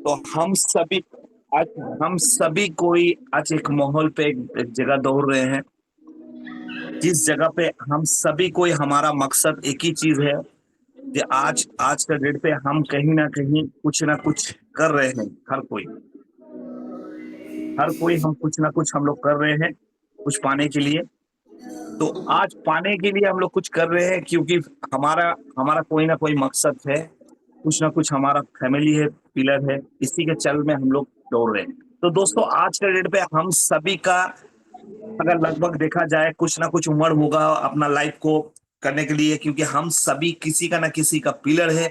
तो आज हम सभी कोई आज एक माहौल पे एक जगह दौड़ रहे हैं, जिस जगह पे हम सभी कोई हमारा मकसद एक ही चीज है कि आज आज का डेट पे हम कहीं ना कुछ कर रहे हैं। हर कोई हम कुछ ना कुछ हम लोग कर रहे हैं कुछ पाने के लिए। तो आज पाने के लिए हम लोग कुछ कर रहे हैं क्योंकि हमारा हमारा कोई ना कोई मकसद है, कुछ ना कुछ हमारा फैमिली है, पिलर है, इसी के चल में हम लोग दौड़ रहे हैं। तो दोस्तों आज के डेट पे हम सभी का अगर लगभग देखा जाए कुछ ना कुछ उम्र होगा अपना लाइफ को करने के लिए, क्योंकि हम सभी किसी का ना किसी का पिलर है।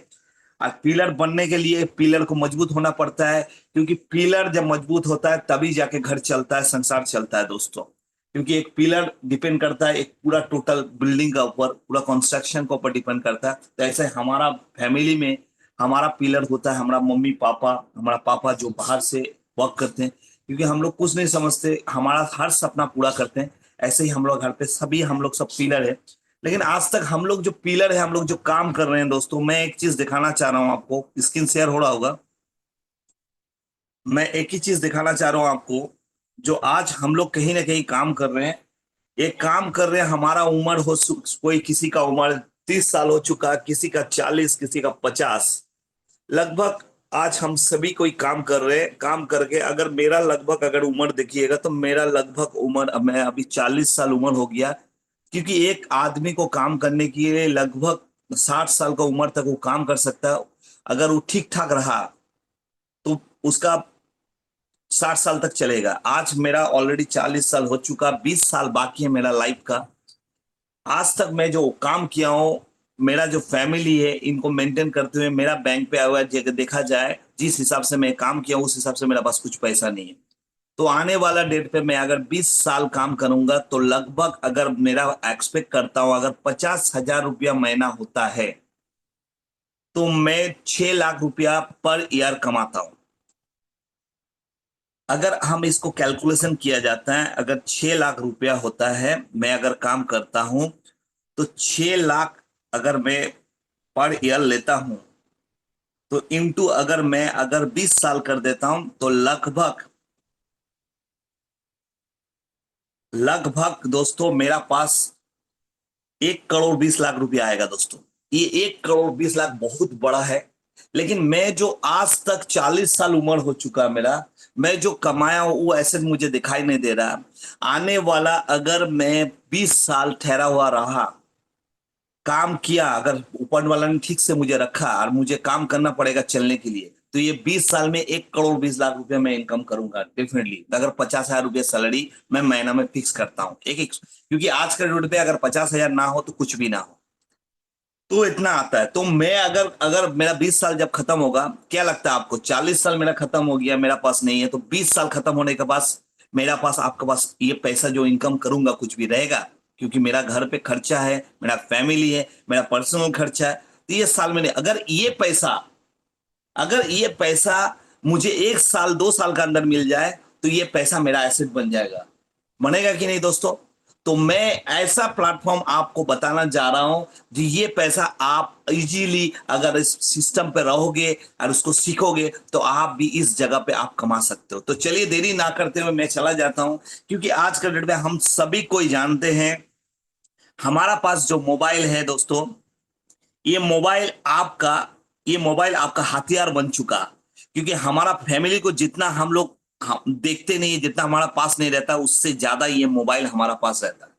और पिलर बनने के लिए पिलर को मजबूत होना पड़ता है, क्योंकि पिलर जब मजबूत होता है तभी जाके घर चलता है, संसार चलता है दोस्तों। क्योंकि एक पिलर डिपेंड करता है एक पूरा टोटल बिल्डिंग का ऊपर, पूरा कंस्ट्रक्शन के ऊपर डिपेंड करता है। तो ऐसे हमारा फैमिली में हमारा पिलर होता है हमारा मम्मी पापा, हमारा पापा जो बाहर से वर्क करते हैं, क्योंकि हम लोग कुछ नहीं समझते, हमारा हर सपना पूरा करते हैं। ऐसे ही हम लोग घर पे सभी हम लोग सब पिलर है। लेकिन आज तक हम लोग जो पिलर है, हम लोग जो काम कर रहे हैं दोस्तों, मैं एक चीज दिखाना चाह रहा हूँ आपको, स्क्रीन शेयर हो रहा होगा। मैं एक ही चीज दिखाना चाह रहा हूँ आपको, जो आज हम लोग कहीं ना कहीं काम कर रहे हैं। ये काम कर रहे हैं, हमारा उम्र हो कोई किसी का उम्र 30 साल हो चुका, किसी का 40, किसी का 50। लगभग आज हम सभी कोई काम कर रहे हैं। काम करके अगर मेरा लगभग अगर उम्र देखिएगा तो मेरा लगभग उम्र, अब मैं अभी 40 साल उम्र हो गया। क्योंकि एक आदमी को काम करने के लिए लगभग 60 साल का उम्र तक वो काम कर सकता है। अगर वो ठीक ठाक रहा तो उसका 60 साल तक चलेगा। आज मेरा ऑलरेडी 40 साल हो चुका, 20 साल बाकी है मेरा लाइफ का। आज तक मैं जो काम किया हूँ, मेरा जो फैमिली है, इनको मेंटेन करते हुए मेरा बैंक पे आया हुआ है। देखा जाए जिस हिसाब से मैं काम किया हूँ उस हिसाब से मेरा पास कुछ पैसा नहीं है। तो आने वाला डेट पे मैं अगर 20 साल काम करूंगा तो लगभग अगर मेरा एक्सपेक्ट करता हूं अगर 50,000 रुपया महीना होता है तो मैं 6 लाख रुपया पर ईयर कमाता हूं। अगर हम इसको कैलकुलेशन किया जाता है, अगर 6 लाख रुपया होता है, मैं अगर काम करता हूं तो 6 लाख अगर मैं पर ईयर लेता हूं तो इनटू अगर मैं अगर 20 साल कर देता हूं तो लगभग लगभग दोस्तों मेरा पास 1,20,00,000 रुपया आएगा दोस्तों। ये 1,20,00,000 बहुत बड़ा है। लेकिन मैं जो आज तक 40 साल उम्र हो चुका है मेरा, मैं जो कमाया हूं वो ऐसे मुझे दिखाई नहीं दे रहा। आने वाला अगर मैं 20 साल ठहरा हुआ रहा, काम किया, अगर ऊपर वाला ने ठीक से मुझे रखा और मुझे काम करना पड़ेगा चलने के लिए, तो ये 20 साल में 1,20,00,000 रुपया मैं इनकम करूंगा डेफिनेटली। अगर 50,000 रुपया सैलरी मैं महीना में फिक्स करता हूँ एक एक, क्योंकि आज के डेट पे अगर 50,000 ना हो तो कुछ भी ना हो। तो इतना आता है। तो मैं अगर अगर मेरा 20 साल जब खत्म होगा, क्या लगता है आपको? 40 साल मेरा खत्म हो गया, मेरा पास नहीं है, तो 20 साल खत्म होने के बाद मेरा पास आपके पास ये पैसा जो इनकम करूंगा कुछ भी रहेगा? क्योंकि मेरा घर पे खर्चा है, मेरा फैमिली है, मेरा पर्सनल खर्चा है। तो ये साल में नहीं, अगर ये पैसा मुझे 1 साल 2 साल के अंदर मिल जाए तो ये पैसा मेरा एसेट बन जाएगा। बनेगा कि नहीं दोस्तों? तो मैं ऐसा प्लेटफॉर्म आपको बताना जा रहा हूं कि ये पैसा आप इजीली अगर इस सिस्टम पे रहोगे और उसको सीखोगे तो आप भी इस जगह पे आप कमा सकते हो। तो चलिए देरी ना करते हुए मैं चला जाता हूं, क्योंकि आज के डेट में हम सभी कोई जानते हैं हमारा पास जो मोबाइल है दोस्तों, ये मोबाइल आपका ये मोबाइल आपका हथियार बन चुका। क्योंकि हमारा फैमिली को जितना हम देखते नहीं, जितना हमारा पास नहीं रहता, उससे ज्यादा ये मोबाइल हमारा पास रहता है।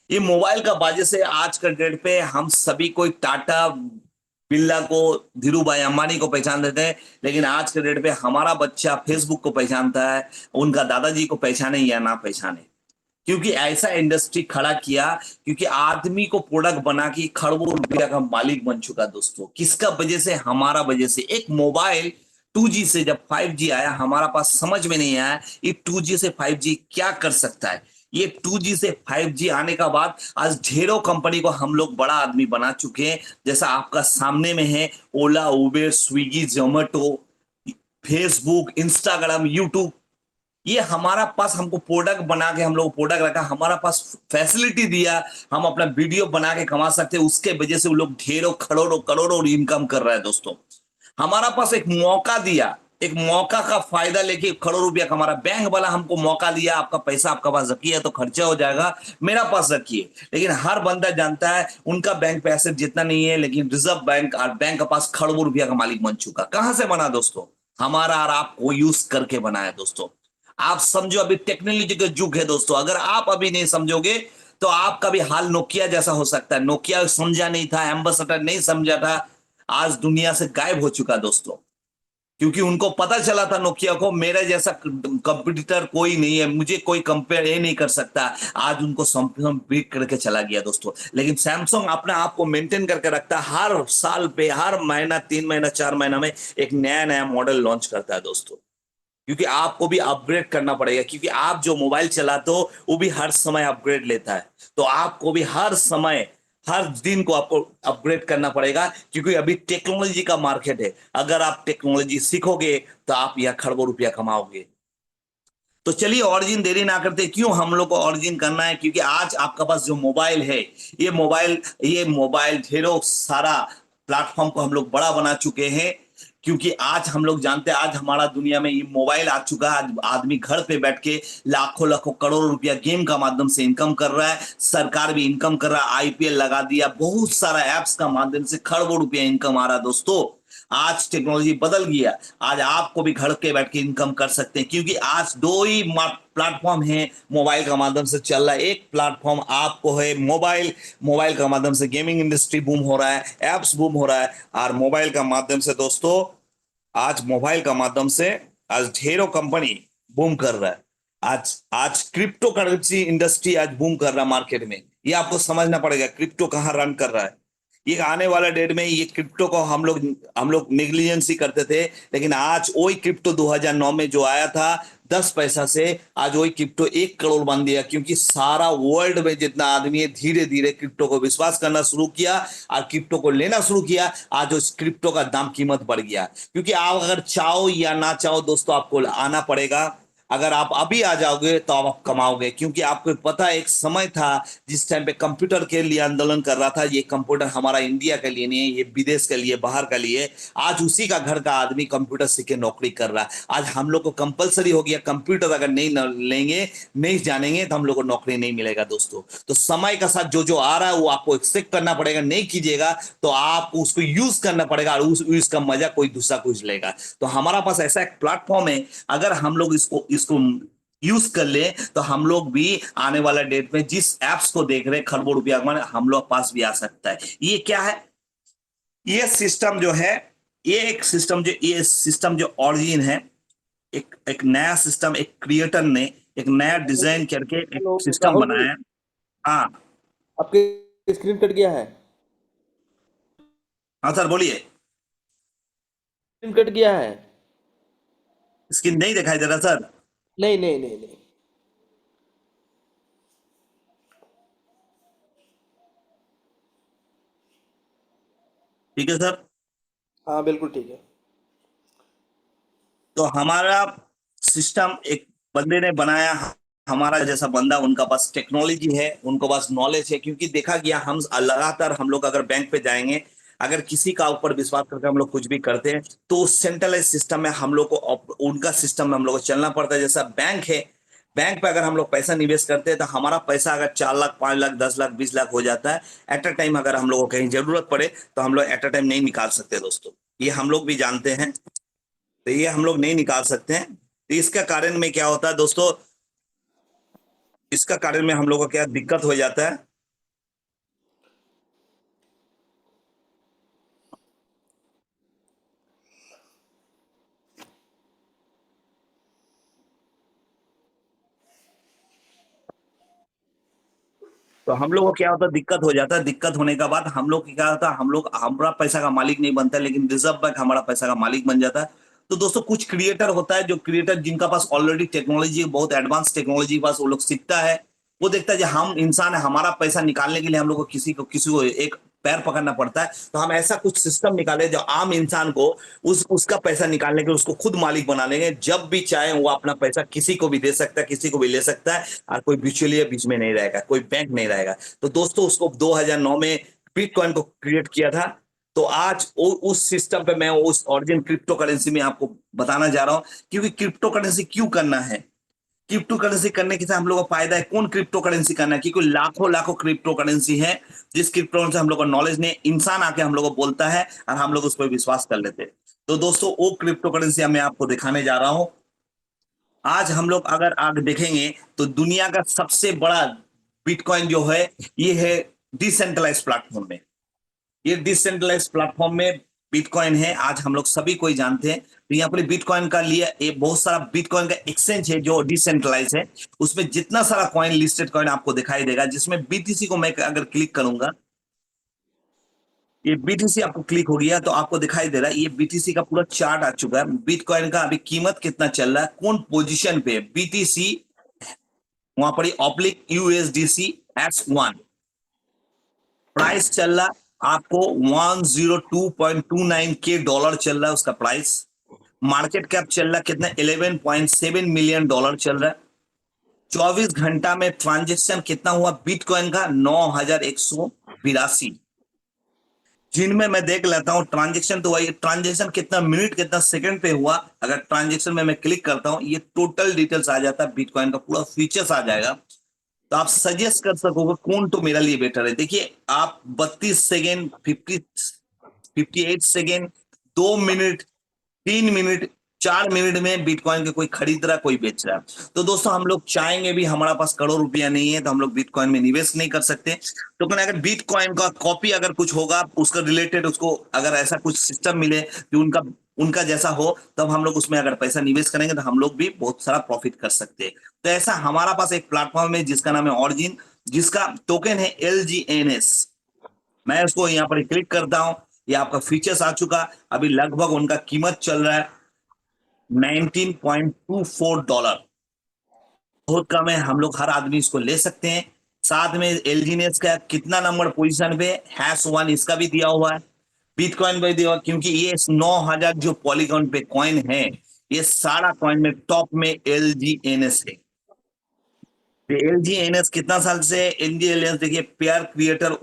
ये मोबाइल का वजह से आज के डेट पे हम सभी कोई टाटा बिरला को, धीरू भाई अंबानी को पहचान देते हैं। लेकिन आज के डेट पे हमारा बच्चा फेसबुक को पहचानता है, उनका दादाजी को पहचाने या ना पहचाने। क्योंकि ऐसा इंडस्ट्री खड़ा किया, क्योंकि आदमी को प्रोडक्ट बना के खरबों रुपया का मालिक बन चुका दोस्तों। किसका वजह से? हमारा वजह से। एक मोबाइल 2G से जब 5G आया, हमारा पास समझ में नहीं आया ये 2G से 5G क्या कर सकता है। ये 2G से 5G आने का बाद आज ढेरों कंपनी को हम लोग बड़ा आदमी बना चुके हैं। जैसा आपका सामने में है Ola, Uber, Swiggy, Zomato, Facebook, Instagram, YouTube. ये हमारा पास हमको प्रोडक्ट बना के हम लोग प्रोडक्ट रखा, हमारा पास फैसिलिटी दिया, हम अपना वीडियो बना के कमा सकते हैं। उसके वजह से वो लोग ढेरों करोड़ों करोड़ों इनकम कर रहा है दोस्तों। हमारा पास एक मौका दिया, एक मौका का फायदा लेके करोड़ रुपया कमा रहा। बैंक वाला हमको मौका दिया, आपका पैसा आपका पास रखिए तो खर्चा हो जाएगा, मेरा पास रखिए। लेकिन हर बंदा जानता है उनका बैंक पे एसेट जितना नहीं है, लेकिन रिजर्व बैंक और बैंक के पास खरबों रुपया का मालिक बन चुका। कहां से बना दोस्तों? हमारा और आपको यूज करके बनाया दोस्तों। आप समझो, अभी टेक्नोलॉजी का युग है दोस्तों। अगर आप अभी नहीं समझोगे तो आपका भी हाल नोकिया जैसा हो सकता है। नोकिया समझा नहीं था, एम्बेसडर नहीं समझा था, आज दुनिया से गायब हो चुका दोस्तों। क्योंकि उनको पता चला था नोकिया को, मेरे जैसा कंपटीटर कोई नहीं है, मुझे कोई कंपेयर ये नहीं कर सकता। आज उनको सैमसंग बीट करके चला गया दोस्तों। लेकिन सैमसंग अपने आप को मेंटेन करके रखता है, हर साल पे, हर महीना, 3 महीना 4 महीना में एक नया नया मॉडल लॉन्च करता है दोस्तों। क्योंकि आपको भी अपग्रेड करना पड़ेगा, क्योंकि आप जो मोबाइल चलाते हो वो भी हर समय अपग्रेड लेता है। तो आपको भी हर समय, हर दिन को आपको अपग्रेड करना पड़ेगा, क्योंकि अभी टेक्नोलॉजी का मार्केट है। अगर आप टेक्नोलॉजी सीखोगे तो आप यह खरबों रुपया कमाओगे। तो चलिए ऑरिजिन देरी ना करते, क्यों हम लोग को ऑरिजिन करना है? क्योंकि आज आपका पास जो मोबाइल है, ये मोबाइल ढेरों सारा प्लेटफॉर्म को हम लोग बड़ा बना चुके हैं। क्योंकि आज हम लोग जानते हैं, आज हमारा दुनिया में ये मोबाइल आ चुका है। आज आदमी घर पे बैठ के लाखों लाखों करोड़ों रुपया गेम का माध्यम से इनकम कर रहा है। सरकार भी इनकम कर रहा है, आईपीएल लगा दिया, बहुत सारा एप्स का माध्यम से खरबों रुपया इनकम आ रहा है दोस्तों। आज टेक्नोलॉजी बदल गया। आज आपको भी घर के बैठ के इनकम कर सकते हैं, क्योंकि आज दो ही प्लेटफॉर्म है मोबाइल का माध्यम से चल रहा है। एक प्लेटफॉर्म आपको है मोबाइल, मोबाइल का माध्यम से गेमिंग इंडस्ट्री बूम हो रहा है, एप्स बूम हो रहा है। और मोबाइल का माध्यम से दोस्तों, आज मोबाइल का माध्यम से आज ढेरों कंपनी बूम कर रहा है। आज आज क्रिप्टो करेंसी इंडस्ट्री आज बूम कर रहा है मार्केट में। ये आपको समझना पड़ेगा क्रिप्टो कहाँ रन कर रहा है। ये आने वाला डेट में ये क्रिप्टो को हम लोग नेग्लिजेंस ही करते थे। लेकिन आज वही क्रिप्टो 2009 में जो आया था 10 पैसा से, आज वही क्रिप्टो 1 करोड़ बन दिया। क्योंकि सारा वर्ल्ड में जितना आदमी है धीरे धीरे क्रिप्टो को विश्वास करना शुरू किया और क्रिप्टो को लेना शुरू किया। आज उस क्रिप्टो का दाम कीमत बढ़ गया। क्योंकि आप अगर चाहो या ना चाहो दोस्तों, आपको आना पड़ेगा। अगर आप अभी आ जाओगे तो आप कमाओगे। क्योंकि आपको पता है एक समय था जिस टाइम पे कंप्यूटर के लिए आंदोलन कर रहा था। ये कंप्यूटर हमारा इंडिया के लिए नहीं है, ये विदेश के लिए, बाहर का लिए। आज उसी का घर का आदमी कंप्यूटर सीख के नौकरी कर रहा है। आज हम लोग को कंपलसरी हो गया, कंप्यूटर अगर नहीं लेंगे, नहीं जानेंगे तो हम लोग को नौकरी नहीं मिलेगा दोस्तों। तो समय का साथ जो जो आ रहा है वो आपको एक्सेप्ट करना पड़ेगा। नहीं कीजिएगा तो आप उसको यूज करना पड़ेगा, और उसका मजा कोई दूसरा कुछ लेगा। तो हमारा पास ऐसा एक प्लेटफॉर्म है, अगर हम लोग इसको इसको यूज कर ले तो हम लोग भी आने वाला डेट में जिस एप्स को देख रहे हैं खरबों रुपया कमाने, हम लोग पास भी आ सकता है। ये क्या है? ये सिस्टम जो है, ये सिस्टम जो ऑरिजिन है, एक एक नया सिस्टम, एक क्रिएटर ने एक नया डिजाइन करके एक हेलो सिस्टम राहुल जी। बनाया है। हाँ। आपके स्क्रीन कट गया है। हाँ सर बोलिए। स्क्रीन कट गया है। स्क्रीन नहीं दिखाई दे रहा सर? नहीं नहीं नहीं नहीं। ठीक है सर। हाँ बिल्कुल ठीक है। तो हमारा सिस्टम एक बंदे ने बनाया। हमारा जैसा बंदा, उनका पास टेक्नोलॉजी है, उनको पास नॉलेज है। क्योंकि देखा गया हम लगातार हम लोग अगर बैंक पे जाएंगे, अगर किसी का ऊपर विश्वास करके हम लोग कुछ भी करते हैं तो उस सेंट्रलाइज सिस्टम में हम लोग को, उनका सिस्टम में हम लोग को चलना पड़ता है। जैसा बैंक है, बैंक पे अगर हम लोग पैसा निवेश करते हैं तो हमारा पैसा अगर 4 लाख 5 लाख 10 लाख 20 लाख हो जाता है एट अ टाइम। अगर हम लोग को कहीं जरूरत पड़े तो हम लोग एट अ टाइम नहीं निकाल सकते दोस्तों। ये हम लोग भी जानते हैं। तो ये हम लोग नहीं निकाल सकते हैं। तो इसका कारण में क्या होता है दोस्तों, इसका कारण में हम लोग को क्या दिक्कत हो जाता है? तो हम लोग को क्या होता है, दिक्कत हो जाता है। दिक्कत होने के बाद हम लोग क्या होता है, हम लोग हमारा पैसा का मालिक नहीं बनता, लेकिन रिजर्व बैंक हमारा पैसा का मालिक बन जाता है। तो दोस्तों कुछ क्रिएटर होता है, जो क्रिएटर जिनका पास ऑलरेडी टेक्नोलॉजी, बहुत एडवांस टेक्नोलॉजी पास, वो लोग सीखता है। वो देखता है कि हम इंसान है, हमारा पैसा निकालने के लिए हम लोग को किसी को एक पैर पकड़ना पड़ता है। तो हम ऐसा कुछ सिस्टम निकाले जो आम इंसान को उसका पैसा निकालने के लिए उसको खुद मालिक बना लेंगे। जब भी चाहे वो अपना पैसा किसी को भी दे सकता है, किसी को भी ले सकता है, और कोई बिचौलिया बीच में नहीं रहेगा, कोई बैंक नहीं रहेगा। तो दोस्तों उसको 2009 में बिटकॉइन को क्रिएट किया था। तो आज उस सिस्टम पे मैं उस ओरिजिन क्रिप्टो करेंसी में आपको बताना जा रहा हूं, क्योंकि क्रिप्टो करेंसी क्यों करना है, क्रिप्टो करेंसी करने के से हम लोग को फायदा है, कौन क्रिप्टो करेंसी करना है, क्योंकि लाखों लाखों क्रिप्टो करेंसी है जिस क्रिप्टो करेंसी हम लोग को नॉलेज नहीं, इंसान आके हम लोग को बोलता है और हम लोग उस पर विश्वास कर लेते हैं। तो दोस्तों वो क्रिप्टो करेंसी मैं आपको दिखाने जा रहा हूं। आज हम लोग अगर आगे देखेंगे तो दुनिया का सबसे बड़ा बिटकॉइन जो है ये है डिसेंट्रलाइज प्लेटफॉर्म में, ये डिसेंट्रलाइज प्लेटफॉर्म में बिटकॉइन है, आज हम लोग सभी कोई जानते हैं। तो यहाँ पर बिटकॉइन का लिए एक बहुत सारा बिटकॉइन का एक्सचेंज है जो डिसेंट्रलाइज है, उसमें जितना सारा कॉइन लिस्टेड कॉइन आपको दिखाई देगा, जिसमें बीटीसी को मैं अगर क्लिक करूंगा, ये बीटीसी आपको क्लिक हो गया तो आपको दिखाई दे रहा है ये बीटीसी का पूरा चार्ट आ चुका है, बिटकॉइन का अभी कीमत कितना चल रहा है, कौन पोजीशन पे बीटीसी, वहां पर ऑब्लिक यूएसडीसी S1 प्राइस चल रहा आपको 102.29 के डॉलर चल रहा है उसका प्राइस। मार्केट कैप चल रहा कितना 11.7 मिलियन डॉलर चल रहा है। 24 घंटा में ट्रांजेक्शन कितना हुआ बिटकॉइन का 9,182, जिनमें मैं देख लेता हूं ट्रांजेक्शन, तो वही ट्रांजेक्शन कितना मिनट कितना सेकंड पे हुआ, अगर ट्रांजेक्शन में मैं क्लिक करता हूं ये टोटल डिटेल्स आ जाता है, बिटकॉइन का पूरा फीचर्स आ जाएगा। तो आप सजेस्ट कर सकोगे कौन तो मेरा लिए बेटर है। देखिए आप 32 second, 58 second, 2 minute, 3 minute, 4 minute में बिटकॉइन के कोई खरीद रहा कोई बेच रहा है। तो दोस्तों हम लोग चाहेंगे भी, हमारा पास करोड़ रुपया नहीं है तो हम लोग बिटकॉइन में निवेश नहीं कर सकते, तो अगर बिटकॉइन का कॉपी अगर कुछ होगा उसका रिलेटेड, उसको अगर ऐसा कुछ सिस्टम मिले कि उनका उनका जैसा हो, तब हम लोग उसमें अगर पैसा निवेश करेंगे तो हम लोग भी बहुत सारा प्रॉफिट कर सकते हैं। तो ऐसा हमारा पास एक प्लेटफॉर्म है जिसका नाम है ऑरिजिन, जिसका टोकन है LGNS। मैं उसको यहाँ पर क्लिक करता हूं, ये आपका फीचर्स आ चुका, अभी लगभग उनका कीमत चल रहा है $19.24, बहुत कम है, हम लोग हर आदमी इसको ले सकते हैं। साथ में LGNS का कितना नंबर पोजीशन पे #1 इसका भी दिया हुआ है, बिटकॉइन भी दिया हुआ, क्योंकि ये 9,000 जो पॉलीगॉन पे कॉइन है, ये सारा कॉइन में टॉप में LGNS है। LGNS कितना साल से LGNS, देखिए पेयर क्रिएटर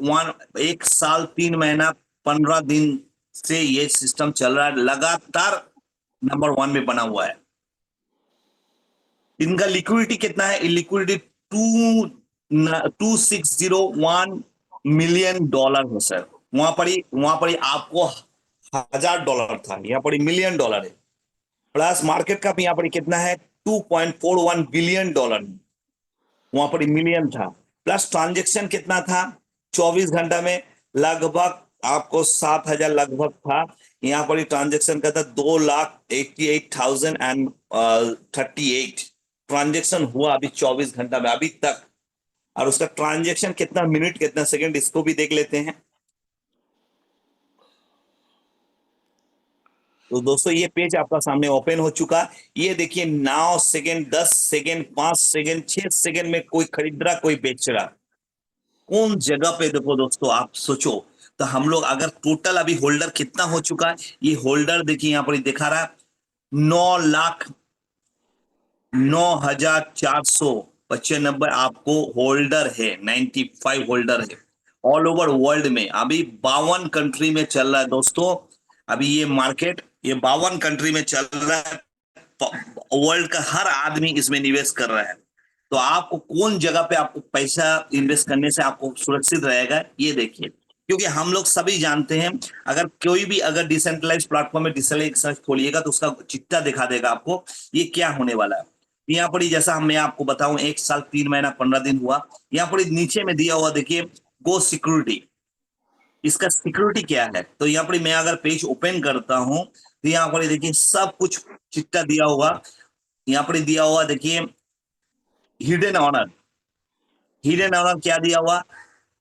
1 साल 3 महीना 15 दिन से ये सिस्टम चल रहा है, लगातार नंबर 1 में बना हुआ है। इनका लिक्विडिटी कितना है, लिक्विडिटी 2,601 मिलियन डॉलर है सर। वहां पर ही आपको $1,000 था, यहाँ पर $1,000,000 है। प्लस मार्केट का यहाँ पर कितना है $2.41 बिलियन, वहां पर मिलियन था। प्लस ट्रांजेक्शन कितना था 24 घंटा में, लगभग आपको 7,000 लगभग था। यहाँ पर ट्रांजेक्शन का था 2,88,038 ट्रांजेक्शन हुआ अभी 24 घंटा में अभी तक। और उसका ट्रांजेक्शन कितना मिनट कितना सेकंड, इसको भी देख लेते हैं। तो दोस्तों ये पेज आपका सामने ओपन हो चुका, ये देखिए 9 सेकेंड, 10 सेकेंड, 5 सेकेंड, 6 सेकेंड में कोई खरीद रहा कोई बेच रहा, कौन जगह पे, देखो दोस्तों आप सोचो। तो हम लोग अगर टोटल अभी होल्डर कितना हो चुका है, ये होल्डर देखिए यहाँ पर दिखा रहा है 9,09,495 आपको होल्डर है, 95 होल्डर है ऑल ओवर वर्ल्ड में। अभी 52 कंट्री में चल रहा है दोस्तों, अभी ये मार्केट ये 52 कंट्री में चल रहा है, वर्ल्ड का हर आदमी इसमें निवेश कर रहा है। तो आपको कौन जगह पे आपको पैसा इन्वेस्ट करने से आपको सुरक्षित रहेगा ये देखिए, क्योंकि हम लोग सभी जानते हैं अगर कोई भी अगर डिसेंट्रलाइज प्लेटफॉर्म में डिसेंट्रलाइज खोलिएगा तो उसका चिट्ठा दिखा देगा आपको ये क्या होने वाला है। यहाँ पर जैसा मैं आपको बताऊं 1 साल 3 महीना 15 दिन हुआ, यहाँ पर नीचे में दिया हुआ देखिए गो सिक्योरिटी, इसका सिक्योरिटी क्या है। तो यहाँ पर मैं अगर पेज ओपन करता हूं तो यहाँ पर देखिए सब कुछ चिट्ठा दिया हुआ, यहाँ पर दिया हुआ देखिए हिडन ऑनर, हिडन ऑनर क्या दिया हुआ,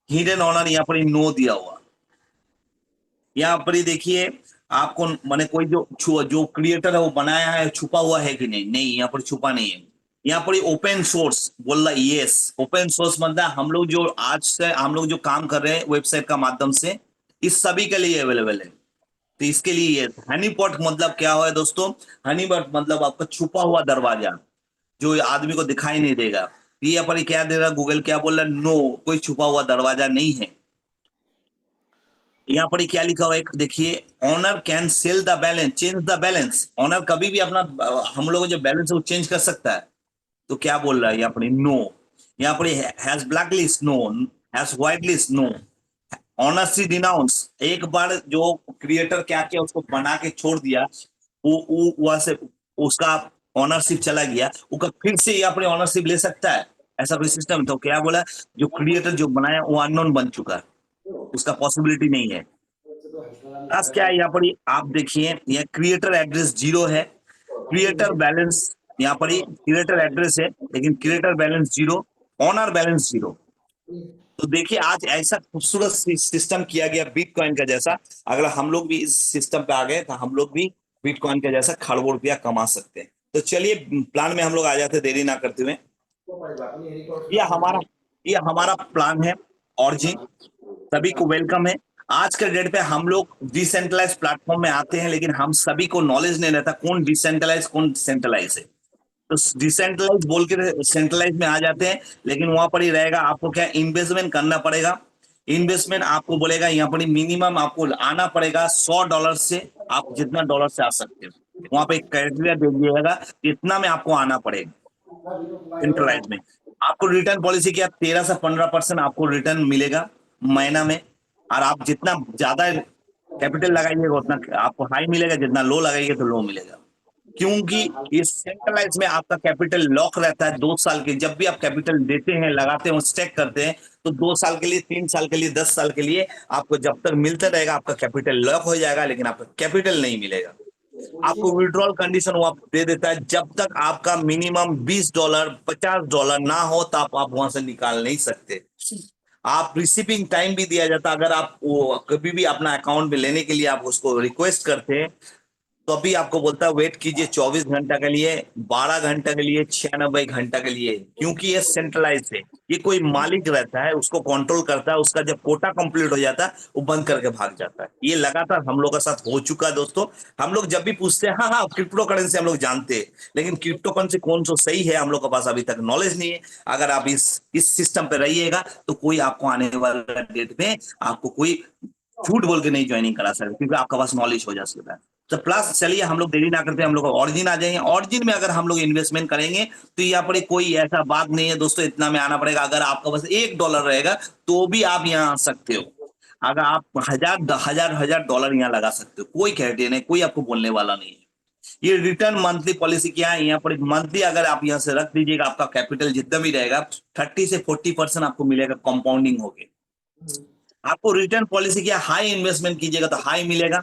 हिडन ऑनर यहाँ पर नो दिया हुआ। यहाँ पर ही देखिए आपको माने कोई जो क्रिएटर है वो बनाया है छुपा हुआ है कि नहीं, नहीं यहाँ पर छुपा नहीं है। यहाँ पर ओपन सोर्स बोल रहा है, यस ओपन सोर्स मतलब हम लोग जो आज से हम लोग जो काम कर रहे हैं वेबसाइट का माध्यम से इस सभी के लिए अवेलेबल है। तो इसके लिए ये हनी पॉट मतलब क्या हुआ है दोस्तों, हनी पॉट मतलब आपका छुपा हुआ दरवाजा जो आदमी को दिखाई नहीं देगा। ये यहाँ पर क्या दे रहा गूगल क्या बोल रहा है, नो कोई छुपा हुआ दरवाजा नहीं है। यहाँ पर क्या लिखा हुआ है, एक देखिए, owner can sell the balance, change the balance. Owner कभी भी अपना हम लोग जो बैलेंस है वो चेंज कर सकता है। तो क्या बोल रहा है यहाँ पर, नो। यहाँ पर has black list, no. Has white list, no. Ownership denounce, एक बार जो क्रिएटर क्या किया उसको बना के छोड़ दिया, वो वहां से उसका ऑनरशिप चला गया, वो फिर से ये अपने ऑनरशिप ले सकता है, ऐसा कोई सिस्टम। तो क्या बोला, जो क्रिएटर जो बनाया वो अननोन बन चुका है, उसका पॉसिबिलिटी नहीं है। प्लस क्या है यहाँ पर, आप देखिए, ये क्रिएटर एड्रेस 0 है, क्रिएटर बैलेंस, यहाँ पर क्रिएटर एड्रेस है लेकिन क्रिएटर बैलेंस 0, ऑनर बैलेंस 0। तो देखिए आज ऐसा खूबसूरत सिस्टम किया गया बिटकॉइन का जैसा, अगर हम लोग भी इस सिस्टम पे आ गए तो हम लोग भी बिटकॉइन का जैसा खरबों रुपया कमा सकते हैं। तो चलिए प्लान में हम लोग आ जाते हैं, देरी ना करते हुए। ये हमारा ये हमारा प्लान है ऑरिजिन। सभी को वेलकम है। आज के डेट पे हम लोग डिसेंट्रलाइज प्लेटफॉर्म में आते हैं, लेकिन हम सभी को नॉलेज नहीं रहता कौन डिसेंट्रलाइज कौन सेंट्रलाइज है। तो डिसेंट्रलाइज बोल के सेंट्रलाइज में आ जाते हैं, लेकिन वहां पर ही रहेगा, आपको क्या इन्वेस्टमेंट करना पड़ेगा। इन्वेस्टमेंट आपको बोलेगा यहाँ पर मिनिमम आपको आना पड़ेगा $100 से, आप जितना डॉलर से आ सकते हो वहां पे क्राइटेरिया दे दिएगा, इतना में आपको आना पड़ेगा। सेंट्रलाइज में आपको रिटर्न पॉलिसी क्या, 13 से 15% आपको रिटर्न मिलेगा महीना में। और आप जितना ज्यादा कैपिटल लगाइएगा उतना आपको हाई मिलेगा, जितना लो लगाइएगा तो लो मिलेगा। क्योंकि ये सेंट्रलाइज में आपका कैपिटल लॉक रहता है 2 साल के, जब भी आप कैपिटल देते हैं, लगाते हैं, स्टेक करते हैं, तो 2 साल के लिए, 3 साल के लिए, 10 साल के लिए आपको जब तक मिलता रहेगा आपका कैपिटल लॉक हो जाएगा, लेकिन आपका कैपिटल नहीं मिलेगा। आपको विड्रॉल कंडीशन वो आप दे देता है, जब तक आपका मिनिमम $20 $50 ना हो तो आप वहां से निकाल नहीं सकते। आप रिसीविंग टाइम भी दिया जाता, अगर आप वो कभी भी अपना अकाउंट में लेने के लिए आप उसको रिक्वेस्ट करते हैं तो अभी आपको बोलता है वेट कीजिए 24 घंटा के लिए, 12 घंटा के लिए, 96 घंटा के लिए, क्योंकि ये सेंट्रलाइज है। ये कोई मालिक रहता है उसको कंट्रोल करता है, उसका जब कोटा कंप्लीट हो जाता है वो बंद करके भाग जाता है। ये लगातार हम लोग के साथ हो चुका है दोस्तों। हम लोग जब भी पूछते हैं, हाँ हाँ क्रिप्टो करेंसी हम लोग जानते हैं, लेकिन क्रिप्टो करेंसी कौन सा सही है हम लोग के पास अभी तक नॉलेज नहीं है। अगर आप इस सिस्टम पे रहिएगा तो कोई आपको आने वाला डेट में आपको कोई झूठ बोल के नहीं ज्वाइनिंग करा सकते, क्योंकि आपका पास नॉलेज हो जा सकता है। तो प्लस चलिए हम लोग देरी ना करते, हम लोग ऑरिजिन आ जाएंगे। ऑरिजिन में अगर हम लोग इन्वेस्टमेंट करेंगे तो यहाँ पर कोई ऐसा बात नहीं है दोस्तों इतना में आना पड़ेगा। अगर आपका बस $1 रहेगा तो भी आप यहाँ आ सकते हो। अगर आप हजार डॉलर यहाँ लगा सकते हो, कोई क्राइटेरिया नहीं, कोई आपको बोलने वाला नहीं है। ये रिटर्न मंथली पॉलिसी क्या है, यहाँ पर मंथली अगर आप यहाँ से रख दीजिएगा, आपका कैपिटल जितना भी रहेगा 30 से 40% आपको मिलेगा कंपाउंडिंग होके। आपको रिटर्न पॉलिसी क्या, हाई इन्वेस्टमेंट कीजिएगा तो हाई मिलेगा,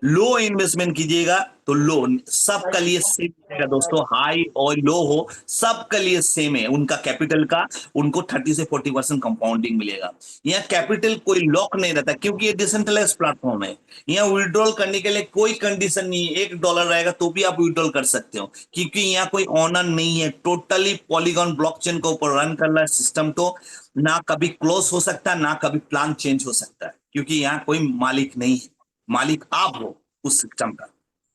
लो इन्वेस्टमेंट कीजिएगा तो लो। सबका लिए सेम रहेगा दोस्तों, हाई और लो हो सबका लिए सेम है उनका कैपिटल का, उनको 30 से 40% कंपाउंडिंग मिलेगा। यहाँ कैपिटल कोई लॉक नहीं रहता, क्योंकि ये डिसेंट्रलाइज प्लेटफॉर्म है। यहाँ विड्रॉल करने के लिए कोई कंडीशन नहीं है, $1 रहेगा तो भी आप विड्रॉल कर सकते हो, क्योंकि यहाँ कोई ऑनर नहीं है। टोटली पॉलीगॉन ब्लॉकचेन के ऊपर रन कर रहा है सिस्टम, तो ना कभी क्लोज हो सकता है ना कभी प्लान चेंज हो सकता है, क्योंकि यहाँ कोई मालिक नहीं है। मालिक आप हो उस सिस्टम का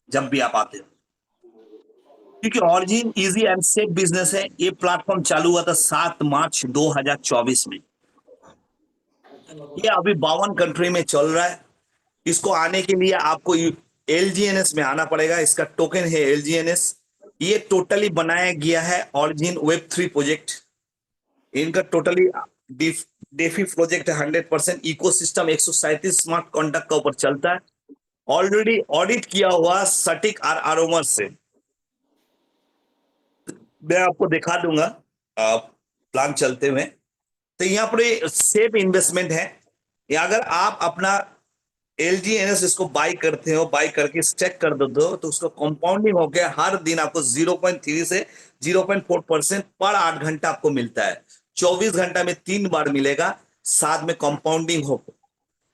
जब भी आप आते हो। क्योंकि origin easy and safe business है। ये प्लेटफॉर्म चालू हुआ था 7 मार्च 2024 में। ये अभी 52 कंट्री में चल रहा है। इसको आने के लिए आपको LGNS में आना पड़ेगा। इसका टोकन है LGNS। ये टोटली बनाया गया है ऑरिजिन Web3 प्रोजेक्ट। इनका टोटली डेफी प्रोजेक्ट है, 100% इकोसिस्टम 137 स्मार्ट कॉन्ट्रैक्ट का ऊपर चलता है। ऑलरेडी ऑडिट किया हुआ सटिक और आरोमर से। मैं आपको दिखा दूंगा प्लान चलते हुए। तो यहाँ पर सेफ इन्वेस्टमेंट है। या अगर आप अपना LGNS इसको बाई करते हो, बाई करके स्टेक कर देते हो, तो उसका कंपाउंडिंग होकर हर दिन आपको 0.3 से 0.4% पर 8 घंटा आपको मिलता है। 24 घंटा में 3 बार मिलेगा, साथ में कंपाउंडिंग हो।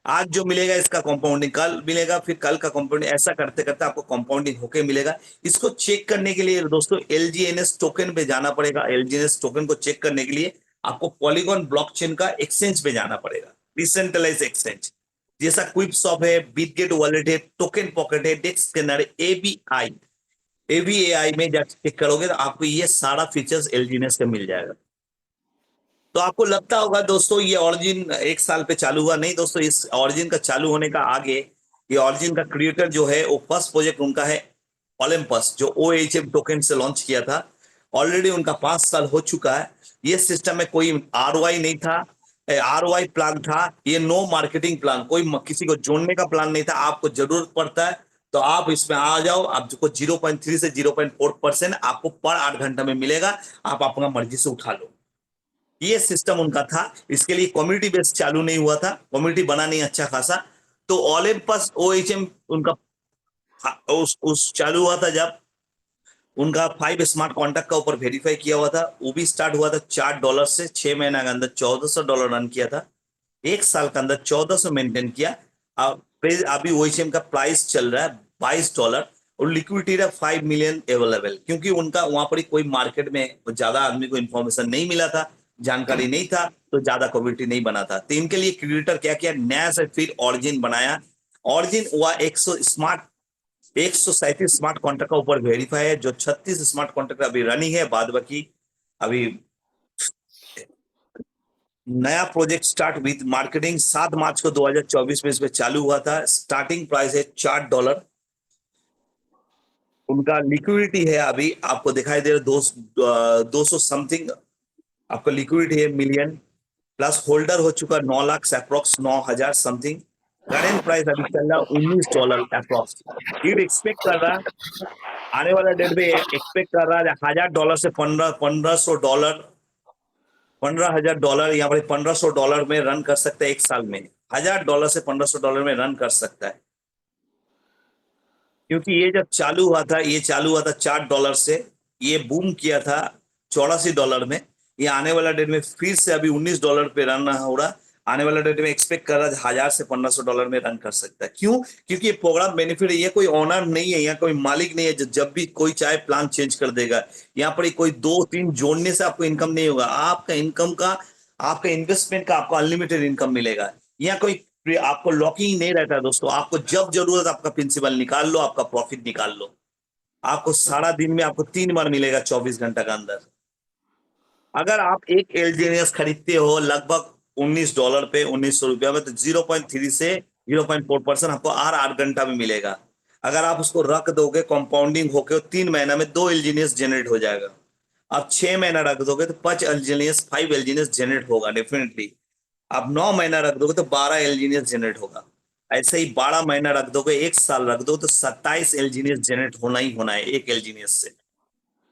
आज जो मिलेगा इसका कंपाउंडिंग कल मिलेगा, फिर कल का कंपाउंडिंग, ऐसा करते करते आपको कंपाउंडिंग होके मिलेगा। इसको चेक करने के लिए दोस्तों LGNS टोकन पे जाना पड़ेगा। LGNS टोकन को चेक करने के लिए आपको पॉलीगॉन ब्लॉकचेन का एक्सचेंज पे जाना पड़ेगा, डिसेंट्रलाइज एक्सचेंज, जैसा क्विकसॉप है, बिटगेट वॉलेट है, टोकन पॉकेट है, डेस्क स्कैनर है, AVAI में जाकर चेक करोगे तो आपको ये सारा फीचर्स LGNS का मिल जाएगा। तो आपको लगता होगा दोस्तों ये ऑरिजिन एक साल पे चालू हुआ, नहीं दोस्तों, इस ऑरिजिन का चालू होने का आगे ये ऑरिजिन का क्रिएटर जो है वो फर्स्ट प्रोजेक्ट उनका है ओलंपस, जो OHM टोकन से लॉन्च किया था। ऑलरेडी उनका 5 साल हो चुका है। ये सिस्टम में कोई ROI नहीं था, ROI प्लान था, ये नो मार्केटिंग प्लान, किसी को जोड़ने का प्लान नहीं था। आपको जरूरत पड़ता है तो आप इसमें आ जाओ, आपको 0.3 से 0.4% आपको पर 8 घंटा में मिलेगा, आप अपना मर्जी से उठा लो। ये सिस्टम उनका था। इसके लिए कम्युनिटी बेस चालू नहीं हुआ था, कम्युनिटी बना नहीं अच्छा खासा। तो ओलंपस OHM उनका उस चालू हुआ था जब उनका 5 स्मार्ट कॉन्ट्रैक्ट का ऊपर वेरीफाई किया हुआ था। वो भी स्टार्ट हुआ था $4 से, 6 महीना के अंदर $1400 रन किया था, एक साल के अंदर 1400 मेंटेन किया। अब अभी OHM का प्राइस चल रहा है $22 और लिक्विडिटी है 5 मिलियन अवेलेबल, क्योंकि उनका वहां पर कोई मार्केट में ज्यादा आदमी को इन्फॉर्मेशन नहीं मिला था, जानकारी नहीं था, तो ज्यादा कम्युनिटी नहीं बना था। तो इनके लिए क्रिएटर क्या किया, नया से फिर ऑरिजिन बनाया। ऑरिजिन हुआ 137 स्मार्ट कॉन्ट्रैक्ट का ऊपर वेरीफाई है, जो 36 स्मार्ट कॉन्ट्रैक्ट अभी रनिंग है, बाद बाकी अभी नया प्रोजेक्ट स्टार्ट विद मार्केटिंग 7 मार्च को 2024 में इसमें चालू हुआ था। स्टार्टिंग प्राइस है $4। उनका लिक्विडिटी है अभी आपको दिखाई दे रहा 200 समथिंग आपका लिक्विडिटी है मिलियन, प्लस होल्डर हो चुका 9 lakh approx 9,000 something. Current price अभी चल रहा $19 अप्रोक्स। ये एक्सपेक्ट कर रहा आने वाला डेट में, एक्सपेक्ट कर रहा है $1,000 से $1,500, $15,000 यहाँ पर $1,500 में रन कर सकता है एक साल में। $1,000 से $1,500 में रन कर सकता है, क्योंकि ये जब चालू हुआ था, ये चालू हुआ था $4 से, ये बूम किया था $84 में। ये आने वाला डेट में फिर से अभी $19 पे रन हो रहा। आने वाला डेट में एक्सपेक्ट कर रहा है $1,000 से $1,500 में रन कर सकता है। क्यों? क्योंकि ये प्रोग्राम बेनिफिट है, ये कोई ऑनर नहीं है, यहाँ कोई मालिक नहीं है जो जब भी कोई चाहे प्लान चेंज कर देगा। यहाँ पर कोई 2-3 जोड़ने से आपको इनकम नहीं होगा, आपका इनकम का, आपका इन्वेस्टमेंट का आपको अनलिमिटेड इनकम मिलेगा। यहाँ कोई आपको लॉकिंग नहीं रहता है दोस्तों, आपको जब जरूरत आपका प्रिंसिपल निकाल लो, आपका प्रॉफिट निकाल लो। आपको सारा दिन में आपको 3 बार मिलेगा 24 घंटा के अंदर। अगर आप एक एलजीनियस खरीदते हो लगभग $19 पे, ₹1,900 में, तो 0.3 से 0.4% आपको हर 8 घंटा में मिलेगा। अगर आप उसको रख दोगे कंपाउंडिंग होके 3 महीना में 2 एलजीनियस जनरेट हो जाएगा। आप 6 महीना रख दोगे तो 5 एलजीनियस जनरेट होगा डेफिनेटली। आप 9 महीना रख दोगे तो 12 एलजीनियस जनरेट होगा। ऐसे ही 12 महीना रख दोगे, एक साल रख दो तो 27 एलजीनियस जनरेट होना ही होना है एक एलजीनियस से।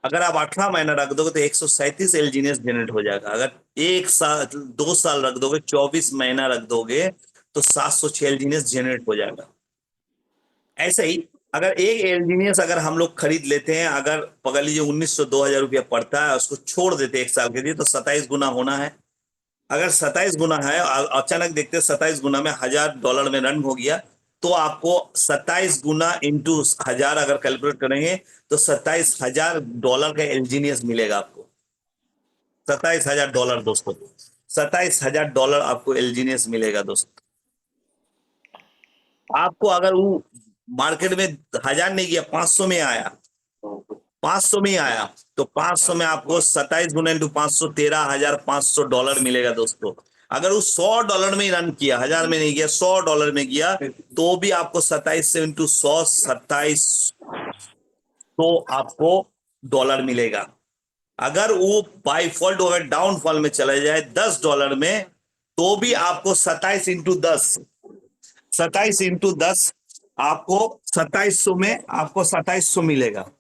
अगर आप 18 महीना रख दोगे तो 137 एलजीनियस जनरेट हो जाएगा। अगर एक साल 2 साल रख दोगे, 24 महीना रख दोगे तो 706 एलजीनियस जनरेट हो जाएगा। ऐसे ही अगर एक एलजीनियस अगर हम लोग खरीद लेते हैं, अगर पकड़ लीजिए 1,900-2,000 रुपया पड़ता है, उसको छोड़ देते हैं एक साल के लिए, तो 27 गुना होना है। अगर 27 गुना है, अचानक देखते हैं 27 गुना में $1,000 में रन हो गया, तो आपको 27 गुना इंटू 1,000 अगर कैलकुलेट करेंगे तो $27,000 का एलजीनियस मिलेगा आपको। $27,000 दोस्तों, $27,000 आपको एलजीनियस मिलेगा दोस्तों। आपको अगर वो मार्केट में 1,000 नहीं गया, 500 में आया, 500 में आया, तो 500 में आपको 27 गुना इंटू 500 $13,500 मिलेगा दोस्तों। अगर वो $100 में ही रन किया, 1,000 में नहीं गया, $100 में गया, तो भी आपको 27 से इंटू 100 27 तो आपको डॉलर मिलेगा। अगर वो बाई फॉल्ट अगर डाउनफॉल में चला जाए $10 में, तो भी आपको 27 इंटू 10 आपको 2700 में आपको 2700 मिलेगा।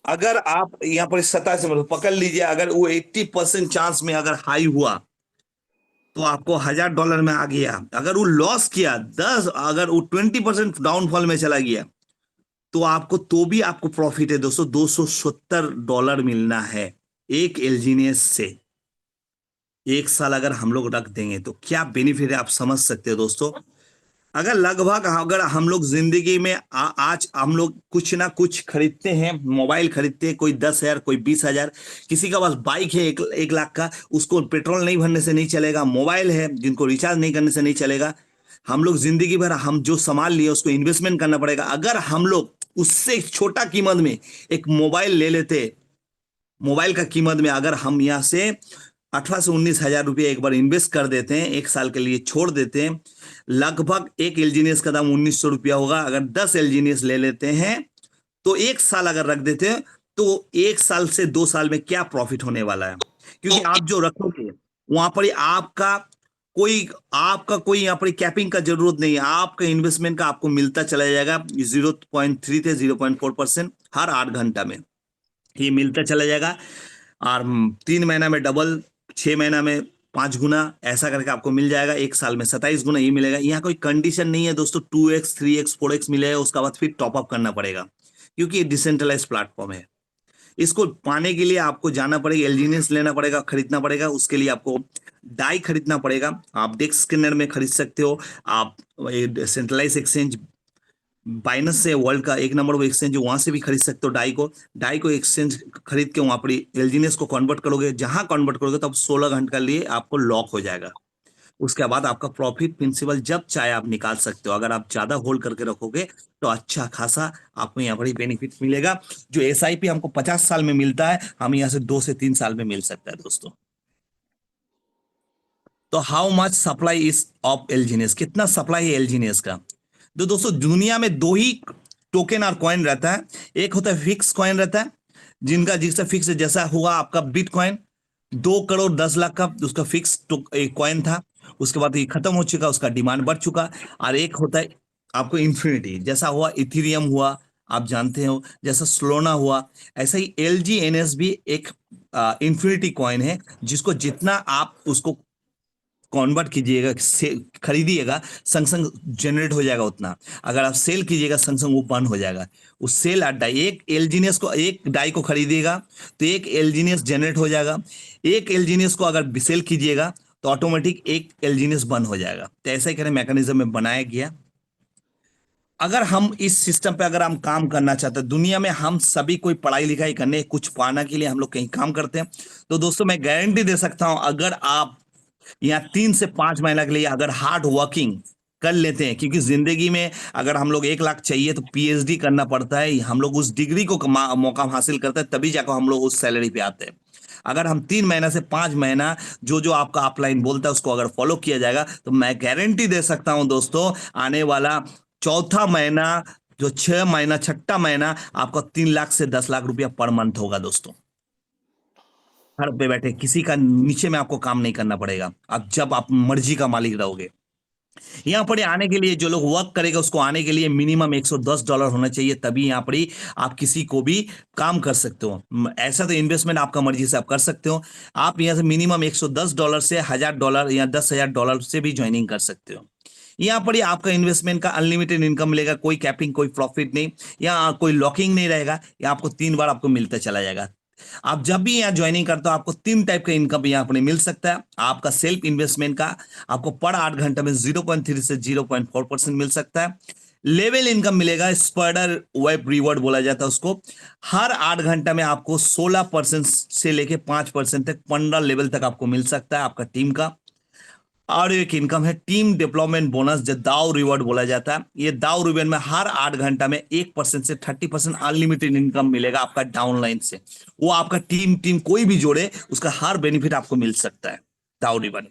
अगर आप यहां पर 27 में पकड़ लीजिए, अगर वो 80% चांस में अगर हाई हुआ तो आपको $1,000 में आ गया। अगर वो लॉस किया 10, अगर वो 20% डाउनफॉल में चला गया, तो आपको तो भी आपको प्रॉफिट है दोस्तों, $270 मिलना है एक एलजीनियस से। एक साल अगर हम लोग रख देंगे तो क्या बेनिफिट है आप समझ सकते हो दोस्तों। अगर लगभग अगर हम लोग जिंदगी में आज हम लोग कुछ ना कुछ खरीदते हैं, मोबाइल खरीदते हैं, कोई 10,000 कोई 20,000, किसी का पास बाइक है 1 लाख का, उसको पेट्रोल नहीं भरने से नहीं चलेगा, मोबाइल है जिनको रिचार्ज नहीं करने से नहीं चलेगा। हम लोग जिंदगी भर हम जो सामान लिए उसको इन्वेस्टमेंट करना पड़ेगा। अगर हम लोग उससे छोटा कीमत में एक मोबाइल ले लेते, मोबाइल का कीमत में अगर हम यहाँ से 18 से 19 हजार रुपये एक बार इन्वेस्ट कर देते हैं, एक साल के लिए छोड़ देते हैं, लगभग एक एलजीनियस का दाम 1900 रुपया होगा। अगर 10 एलजीनियस ले लेते हैं तो एक साल अगर रख देते हैं तो एक साल से 2 साल में क्या प्रॉफिट होने वाला है, क्योंकि आप जो रखोगे वहां पर ही आपका कोई यहाँ पर कैपिंग का जरूरत नहीं है। आपका इन्वेस्टमेंट का आपको मिलता चला जाएगा 0.3 से 0.4% हर 8 घंटा में, ये मिलता चला जाएगा। और 3 महीना में डबल, 6 महीना में 5 गुना, ऐसा करके आपको मिल जाएगा। एक साल में 27 गुना ये मिलेगा। यहाँ कोई कंडीशन नहीं है दोस्तों, 2x 3x 4x मिलेगा, उसका बाद फिर टॉप अप करना पड़ेगा, क्योंकि ये डिसेंट्रलाइज प्लेटफॉर्म है। इसको पाने के लिए आपको जाना पड़ेगा, एलजीनियस लेना पड़ेगा, खरीदना पड़ेगा। उसके लिए आपको डाई खरीदना पड़ेगा। आप डेक्स स्कैनर में खरीद सकते हो, आप सेंट्रलाइज एक्सचेंज बाइनस से, वर्ल्ड का 1 नंबर वो एक्सचेंज, वहां से भी खरीद सकते हो डाई को एक्सचेंज खरीद के वहां पर एलजीनियस को कन्वर्ट करोगे। जहां कन्वर्ट करोगे तब 16 घंटे के लिए आपको लॉक हो जाएगा। उसके बाद आपका प्रॉफिट प्रिंसिपल जब चाहे आप निकाल सकते हो। अगर आप ज्यादा होल्ड करके रखोगे तो अच्छा खासा आपको यहाँ पर ही बेनिफिट मिलेगा। जो एसआईपी हमको 50 साल में मिलता है, हम यहाँ से 2 से 3 साल में मिल सकता है दोस्तों। तो how much supply is of एलजीनियस, कितना सप्लाई है एलजीनियस का। तो दोस्तों दुनिया में दो ही टोकन और कॉइन रहता है। एक होता है फिक्स कॉइन रहता है, जिससे फिक्स, जैसा हुआ आपका बिटकॉइन 2 करोड़ 10 लाख का उसका फिक्स कॉइन था। उसके बाद ये खत्म हो चुका, उसका डिमांड बढ़ चुका। और एक होता है आपको इन्फिनिटी, जैसा हुआ इथीरियम हुआ, आप जानते हो, जैसा सोलोना हुआ, ऐसा ही एलजीएनएस भी एक इन्फिनिटी कॉइन है, जिसको जितना आप उसको कन्वर्ट कीजिएगा, खरीदिएगा, संग संग जनरेट हो जाएगा उतना। अगर आप सेल कीजिएगा संग संग वो बंद हो जाएगा। उस सेल और डाई, एक एलजीनियस को, एक डाई को खरीदिएगा तो एक एलजीनियस जनरेट हो जाएगा। एक एलजीनियस को अगर सेल कीजिएगा तो ऑटोमेटिक एक एलजीनियस बंद हो जाएगा। तो ऐसा ही करे मैकेनिज्म में बनाया गया। अगर हम इस सिस्टम पे अगर हम काम करना चाहते हैं, दुनिया में हम सभी कोई पढ़ाई लिखाई करने, कुछ पाना के लिए हम लोग कहीं काम करते हैं, तो दोस्तों मैं गारंटी दे सकता हूं, अगर आप यहाँ 3 से 5 महीना के लिए अगर हार्ड वर्किंग कर लेते हैं, क्योंकि जिंदगी में अगर हम लोग 1 लाख चाहिए तो पीएचडी करना पड़ता है। हम लोग उस डिग्री को मौका हासिल करते हैं, तभी जाकर हम लोग उस सैलरी पे आते हैं। अगर हम 3 महीना से 5 महीना जो जो आपका अपलाइन बोलता है उसको अगर फॉलो किया जाएगा, तो मैं गारंटी दे सकता हूं दोस्तों, आने वाला चौथा महीना, जो 6 महीना, छठा महीना, आपका 3 लाख से 10 लाख रुपया पर मंथ होगा दोस्तों। घर पे बैठे किसी का नीचे में आपको काम नहीं करना पड़ेगा, अब जब आप मर्जी का मालिक रहोगे। यहाँ पर आने के लिए जो लोग वर्क करेगा, उसको आने के लिए मिनिमम $110 होना चाहिए, तभी यहाँ पर आप किसी को भी काम कर सकते हो। ऐसा तो इन्वेस्टमेंट आपका मर्जी से आप कर सकते हो। आप यहाँ से मिनिमम $110 से $1000 या $10,000 से भी ज्वाइनिंग कर सकते हो। यहाँ पर ही आपका इन्वेस्टमेंट का अनलिमिटेड इनकम मिलेगा, कोई कैपिंग, कोई प्रॉफिट नहीं, यहाँ कोई लॉकिंग नहीं रहेगा। यहाँ आपको 3 बार आपको मिलता चला जाएगा। आप जब भी यहाँ ज्वाइनिंग करते हो आपको 3 टाइप का इनकम यहाँ पर मिल सकता है। आपका सेल्फ इन्वेस्टमेंट का आपको पर 8 घंटे में 0.3 से 0.4% मिल सकता है। लेवल इनकम मिलेगा, स्पर्डर वेब रिवॉर्ड बोला जाता है उसको। हर 8 घंटा में आपको 16% से लेके 5% तक 15 लेवल तक आपको मिल सकता है आपका टीम का। और एक इनकम है टीम डेवलपमेंट बोनस, जो दाव रिवॉर्ड बोला जाता है। ये दाव रिवॉर्ड में हर 8 घंटा में 1% से 30% अनलिमिटेड इनकम मिलेगा आपका डाउनलाइन से। वो आपका टीम कोई भी जोड़े, उसका हर बेनिफिट आपको मिल सकता है दाव रिवॉर्ड।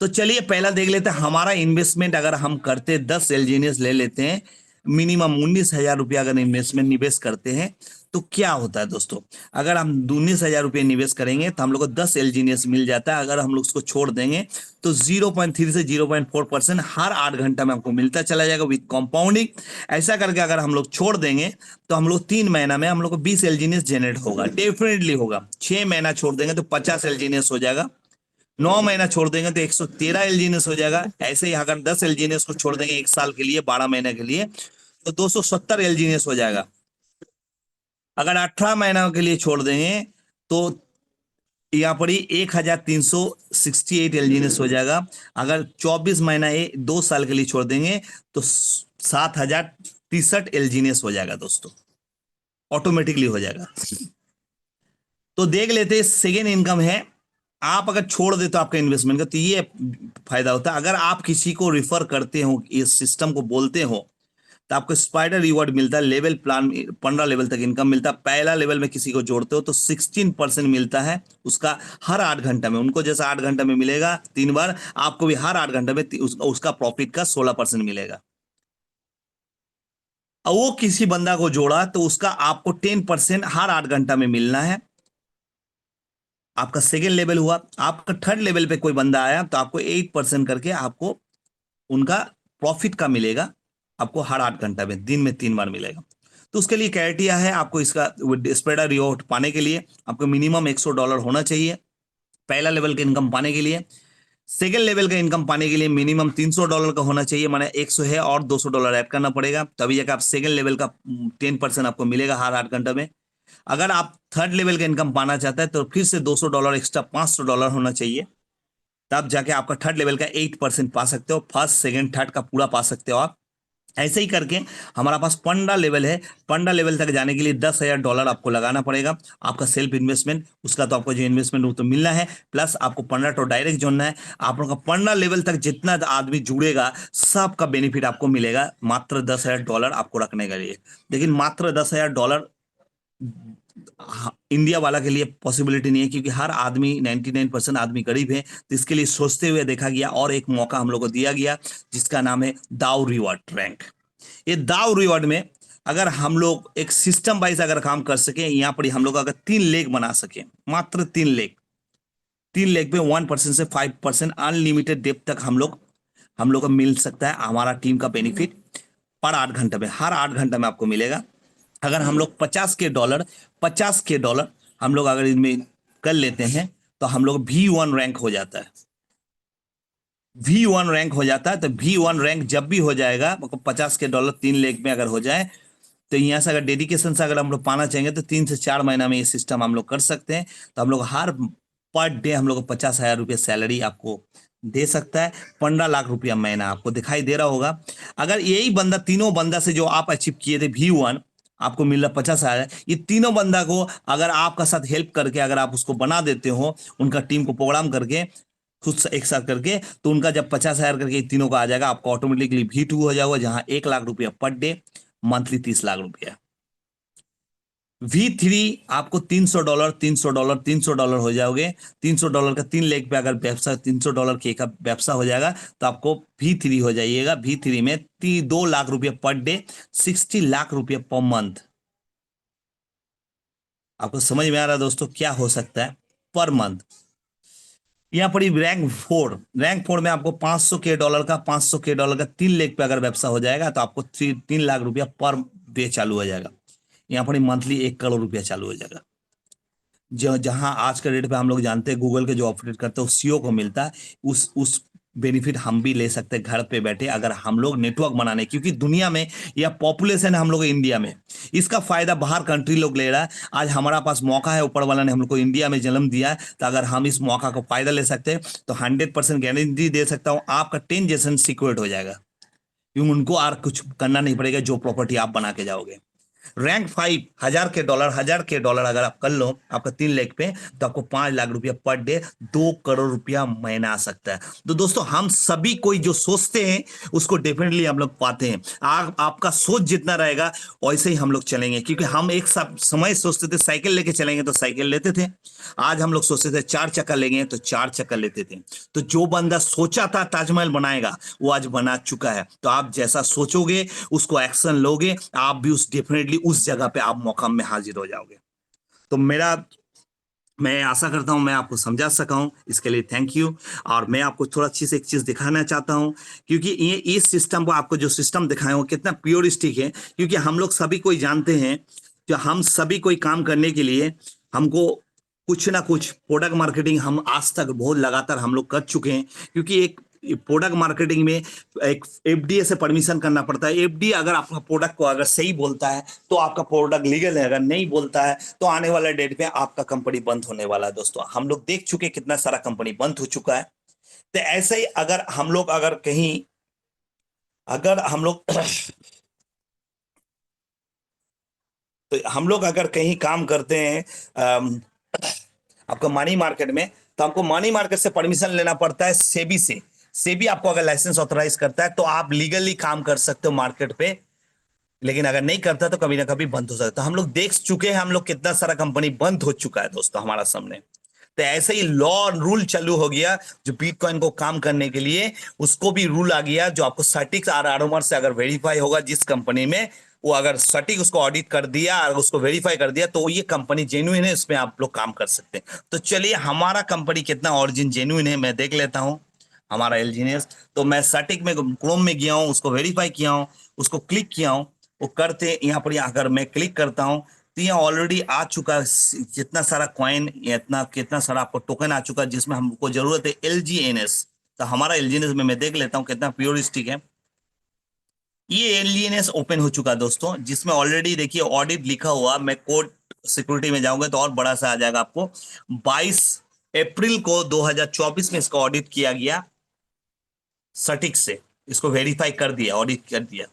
तो चलिए पहला देख लेते हैं, हमारा इन्वेस्टमेंट अगर हम करते 10 एलजीनियस ले लेते हैं, मिनिमम 19 हजार रुपया अगर इन्वेस्टमेंट निवेश करते हैं तो क्या होता है दोस्तों। अगर हम 19 हजार रुपये निवेश करेंगे तो हम लोग को 10 एलजीनियस मिल जाता है। अगर हम लोग उसको छोड़ देंगे तो 0.3 से 0.4% हर 8 घंटा में हमको मिलता चला जाएगा विद कॉम्पाउंडिंग। ऐसा करके अगर हम लोग छोड़ देंगे तो हम लोग 3 महीना में हम लोग को 20 एलजीनियस जनरेट होगा, डेफिनेटली होगा। 6 महीना छोड़ देंगे तो 50 एलजीनियस हो जाएगा। 9 महीना छोड़ देंगे तो 113 एलजीनियस हो जाएगा। ऐसे ही अगर 10 एलजीनियस को छोड़ देंगे एक साल के लिए, 12 महीने के लिए, तो 270 एलजीनियस हो जाएगा। अगर 18 महीना के लिए छोड़ देंगे तो यहाँ पर ही 1368 एलजीनियस हो जाएगा। अगर 24 महीना 2 साल के लिए छोड़ देंगे तो 7063 एलजीनियस हो जाएगा दोस्तों, ऑटोमेटिकली हो जाएगा। तो देख लेते हैं सेकेंड इनकम है। आप अगर छोड़ दे तो आपका इन्वेस्टमेंट का, तो ये फायदा होता है। अगर आप किसी को रिफर करते हो, इस सिस्टम को बोलते हो, तो आपको स्पाइडर रिवॉर्ड मिलता है। लेवल प्लान 15 लेवल तक इनकम मिलता है। पहला लेवल में किसी को जोड़ते हो तो 16% मिलता है उसका हर 8 घंटा में। उनको जैसा 8 घंटा में मिलेगा 3 बार, आपको भी हर 8 घंटे में उसका प्रॉफिट का 16% मिलेगा। और वो किसी बंदा को जोड़ा तो उसका आपको 10% हर 8 घंटा में मिलना है। आपका सेकेंड लेवल हुआ। आपका थर्ड लेवल पे कोई बंदा आया तो आपको 8% करके आपको उनका प्रॉफिट का मिलेगा। आपको हर 8 घंटा में दिन में 3 बार मिलेगा। तो उसके लिए क्राइटेरिया है, आपको इसका स्प्रेडर रिवॉर्ड पाने के लिए आपको मिनिमम $100 होना चाहिए पहला लेवल का इनकम पाने के लिए। सेकेंड लेवल का इनकम पाने के लिए मिनिमम $300 का होना चाहिए, माने 100 है और $200 ऐड करना पड़ेगा, तभी जाकर आप सेकेंड लेवल का 10% आपको मिलेगा हर 8 घंटे में। अगर आप थर्ड लेवल का इनकम पाना चाहते हैं तो फिर से $200 एक्स्ट्रा $500 होना चाहिए, तब जाके आपका थर्ड लेवल का 8% पा सकते हो। फर्स्ट सेकंड थर्ड का पूरा पा सकते हो आप। ऐसे ही करके हमारा पास 15 लेवल है। 15 लेवल तक जाने के लिए $10,000 आपको लगाना पड़ेगा। आपका सेल्फ इन्वेस्टमेंट, उसका तो आपको जो इन्वेस्टमेंट वो तो मिलना है, प्लस आपको 15 तो डायरेक्ट जोड़ना है। आप लोग का 15 लेवल तक जितना आदमी जुड़ेगा सबका बेनिफिट आपको मिलेगा मात्र $10,000 आपको रखने के लिए। लेकिन मात्र $10,000 इंडिया वाला के लिए पॉसिबिलिटी नहीं है, क्योंकि हर आदमी 99% आदमी गरीब है। तो इसके लिए सोचते हुए देखा गया और एक मौका हम लोग को दिया गया जिसका नाम है दाव रिवॉर्ड रैंक। ये दाव रिवॉर्ड में अगर हम लोग एक सिस्टम वाइज अगर काम कर सके, यहाँ पर हम लोग अगर 3 लेग बना सके, मात्र 3 लेग, 3 लेग पे 1% से 5% अनलिमिटेड डेप तक हम लोग को मिल सकता है हमारा टीम का बेनिफिट पर 8 घंटे में। हर 8 घंटे में आपको मिलेगा। अगर हम लोग 50 के डॉलर हम लोग अगर इनमें कर लेते हैं तो हम लोग V1 रैंक हो जाता है। V1 रैंक हो जाता है। तो V1 रैंक जब भी हो जाएगा, मतलब $50 3 लेग में अगर हो जाए, तो यहाँ से अगर डेडिकेशन से अगर हम लोग पाना चाहेंगे तो 3 से 4 महीना में ये सिस्टम हम लोग कर सकते हैं। तो हम लोग हर पर डे हम लोग को $50,000 सैलरी आपको दे सकता है। ₹15 लाख महीना आपको दिखाई दे रहा होगा। अगर यही बंदा, तीनों बंदा से जो आप अचीव किए थे V1, आपको मिल रहा 50,000, ये तीनों बंदा को अगर आपका साथ हेल्प करके अगर आप उसको बना देते हो, उनका टीम को प्रोग्राम करके खुद से एक साथ करके, तो उनका जब 50,000 करके तीनों का आ जाएगा, आपको ऑटोमेटिकली V2 हो जाएगा, जहां ₹1 lakh per day, monthly ₹30 lakh. V3 आपको $300 $300 $300 हो जाओगे। $300 का 3 लेग पे अगर व्यवसाय $300 के का व्यवसाय हो जाएगा तो आपको V3 हो जाइएगा। V3 में ₹2 lakh per day, ₹60 lakh per month. आपको समझ में आ रहा है दोस्तों क्या हो सकता है पर मंथ। यहाँ पर रैंक 4 में आपको $500 का 3 लेग पे अगर व्यवसाय हो जाएगा तो आपको 3 लाख पर डे चालू हो जाएगा। यहाँ पर मंथली ₹1 करोड़ चालू हो जाएगा। जो जहां आज के डेट पे हम लोग जानते हैं गूगल के जो ऑपरेट करते हैं सीईओ को मिलता है, उस बेनिफिट हम भी ले सकते हैं घर पे बैठे, अगर हम लोग नेटवर्क बनाने, क्योंकि दुनिया में या पॉपुलेशन है हम लोग इंडिया में, इसका फायदा बाहर कंट्री लोग ले रहा है। आज हमारा पास मौका है, ऊपर वाला ने हम लोग को इंडिया में जन्म दिया है, तो अगर हम इस मौका को फायदा ले सकते हैं तो 100% गारंटी दे सकता हूँ आपका 10 जनरेशन सिक्योर्ड हो जाएगा, क्योंकि उनको और कुछ करना नहीं पड़ेगा जो प्रॉपर्टी आप बना के जाओगे। रैंक 5, $1,000 अगर आप कर लो आपका 3 लेग पे, तो आपको ₹5 लाख पर डे, ₹2 करोड़ महीना आ सकता है। तो दोस्तों हम सभी कोई जो सोचते हैं उसको डेफिनेटली हम लोग पाते हैं। आपका सोच जितना रहेगा वैसे ही हम लोग चलेंगे, क्योंकि हम एक समय सोचते थे साइकिल लेके चलेंगे तो साइकिल लेते थे। आज हम लोग सोचते थे 4 चक्का लेंगे तो 4 चक्का लेते थे। तो जो बंदा सोचा था ताजमहल बनाएगा वो आज बना चुका है। तो आप जैसा सोचोगे उसको एक्शन लोगे, आप भी उस डेफिनेटली उस जगह पे आप मौका में हाजिर हो जाओगे। तो मैं आशा करता हूं मैं आपको समझा सका हूं, इसके लिए थैंक यू। और मैं आपको थोड़ा अच्छी से एक चीज दिखाना चाहता हूं, क्योंकि ये इस सिस्टम को आपको जो सिस्टम दिखाए हो कितना प्योरिस्टिक है, क्योंकि हम लोग सभी कोई जानते हैं कि हम सभी कोई काम करने के लिए हमको कुछ ना कुछ प्रोडक्ट मार्केटिंग हम आज तक बहुत लगातार हम लोग कर चुके हैं। क्योंकि एक प्रोडक्ट मार्केटिंग में एक एफडीए से परमिशन करना पड़ता है। एफडीए अगर आपका प्रोडक्ट को अगर सही बोलता है तो आपका प्रोडक्ट लीगल है, अगर नहीं बोलता है तो आने वाले डेट में आपका कंपनी बंद होने वाला है। दोस्तों हम लोग देख चुके कितना सारा कंपनी बंद हो चुका है। तो ऐसे ही अगर हम लोग अगर कहीं अगर हम लोग तो हम लोग अगर कहीं काम करते हैं आपका मनी मार्केट में, तो हमको मनी मार्केट से परमिशन लेना पड़ता है सेबी से। सेबी आपको अगर लाइसेंस ऑथराइज करता है तो आप लीगली काम कर सकते हो मार्केट पे। लेकिन अगर नहीं करता तो कभी ना कभी बंद हो सकता है। हम लोग देख चुके हैं, हम लोग कितना सारा कंपनी बंद हो चुका है दोस्तों हमारा सामने। तो ऐसे ही लॉ और रूल चालू हो गया जो बिटकॉइन को काम करने के लिए, उसको भी रूल आ गया जो आपको सटीक आरआरओआर से अगर वेरीफाई होगा जिस कंपनी में, वो अगर सटीक उसको ऑडिट कर दिया और उसको वेरीफाई कर दिया तो ये कंपनी जेन्युइन है, इसमें आप लोग काम कर सकते हैं। तो चलिए हमारा कंपनी कितना ऑरिजिन जेन्युइन है मैं देख लेता हूँ। हमारा एलजीनियस, तो मैं सटीक में क्रोम में गया हूँ, उसको वेरीफाई किया हूँ, उसको क्लिक किया हूँ। वो करते यहाँ पर अगर मैं क्लिक करता हूँ तो यहाँ ऑलरेडी आ चुका है जितना सारा कॉइन, इतना कितना सारा आपको टोकन आ चुका है जिसमें हमको जरूरत है एलजीएनएस। तो हमारा एलजीएनएस में मैं देख लेता हूँ कितना प्योरिस्टिक है। ये एलजीएनएस ओपन हो चुका है दोस्तों, जिसमें ऑलरेडी देखिए ऑडिट लिखा हुआ। मैं कोड सिक्योरिटी में जाऊंगा तो और बड़ा सा आ जाएगा आपको। 22 अप्रैल को 2024 में इसका ऑडिट किया गया सटीक से, इसको वेरीफाई कर दिया, ऑडिट कर दिया।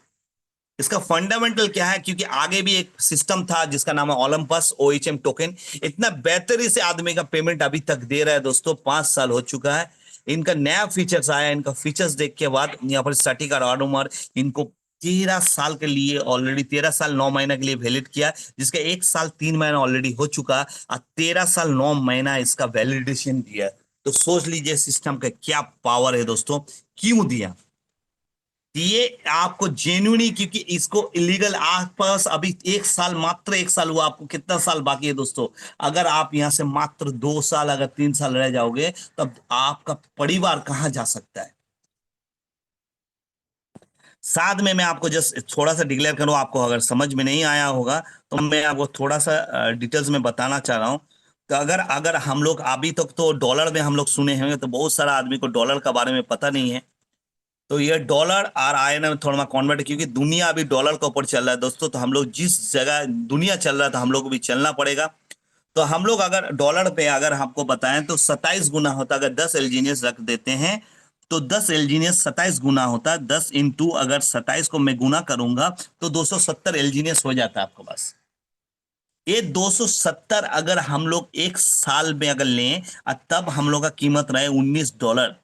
इसका फंडामेंटल क्या है, क्योंकि आगे भी एक सिस्टम था जिसका नाम है ओलंपस ओएचएम टोकन। इतना बेहतरी से आदमी का पेमेंट अभी तक दे रहा है दोस्तों, 5 साल हो चुका है। इनका नया फीचर्स आया, इनका फीचर्स देख के बाद यहाँ पर स्टैटिक और ऑडोमर इनको 13 साल के लिए, ऑलरेडी 13 साल 9 महीना के लिए वैलिड किया, जिसका 1 साल 3 महीना ऑलरेडी हो चुका है और 13 साल 9 महीना इसका वैलिडेशन दिया। तो सोच लीजिए सिस्टम का क्या पावर है दोस्तों। क्यों दिया ये आपको जेन्युइनली, क्योंकि इसको इलीगल आसपास अभी 1 साल, मात्र 1 साल हुआ। आपको कितना साल बाकी है दोस्तों? अगर आप यहां से मात्र 2 साल अगर 3 साल रह जाओगे तब आपका परिवार कहां जा सकता है। साथ में मैं आपको जस्ट थोड़ा सा डिक्लेयर करूं, आपको अगर समझ में नहीं आया होगा तो मैं आपको थोड़ा सा डिटेल्स में बताना चाह रहा हूं। तो अगर अगर हम लोग अभी तक तो डॉलर में हम लोग सुने होंगे, तो बहुत सारा आदमी को डॉलर का बारे में पता नहीं है। तो ये डॉलर और आईएनआर में थोड़ा कन्वर्ट, क्योंकि दुनिया अभी डॉलर के ऊपर चल रहा है दोस्तों। तो हम लोग जिस जगह दुनिया चल रहा है तो हम लोग को भी चलना पड़ेगा। तो हम लोग अगर डॉलर पे अगर आपको बताएं तो 27 गुना होता है। अगर 10 एलजीनियस रख देते हैं तो 10 एलजीनियस 27 गुना होता है। 10 इंटू अगर 27 को मैं गुना करूंगा तो 270 एलजीनियस हो जाता है आपके पास। ये 270 अगर हम लोग 1 साल में अगर लें और तब हम लोग का कीमत रहे $19,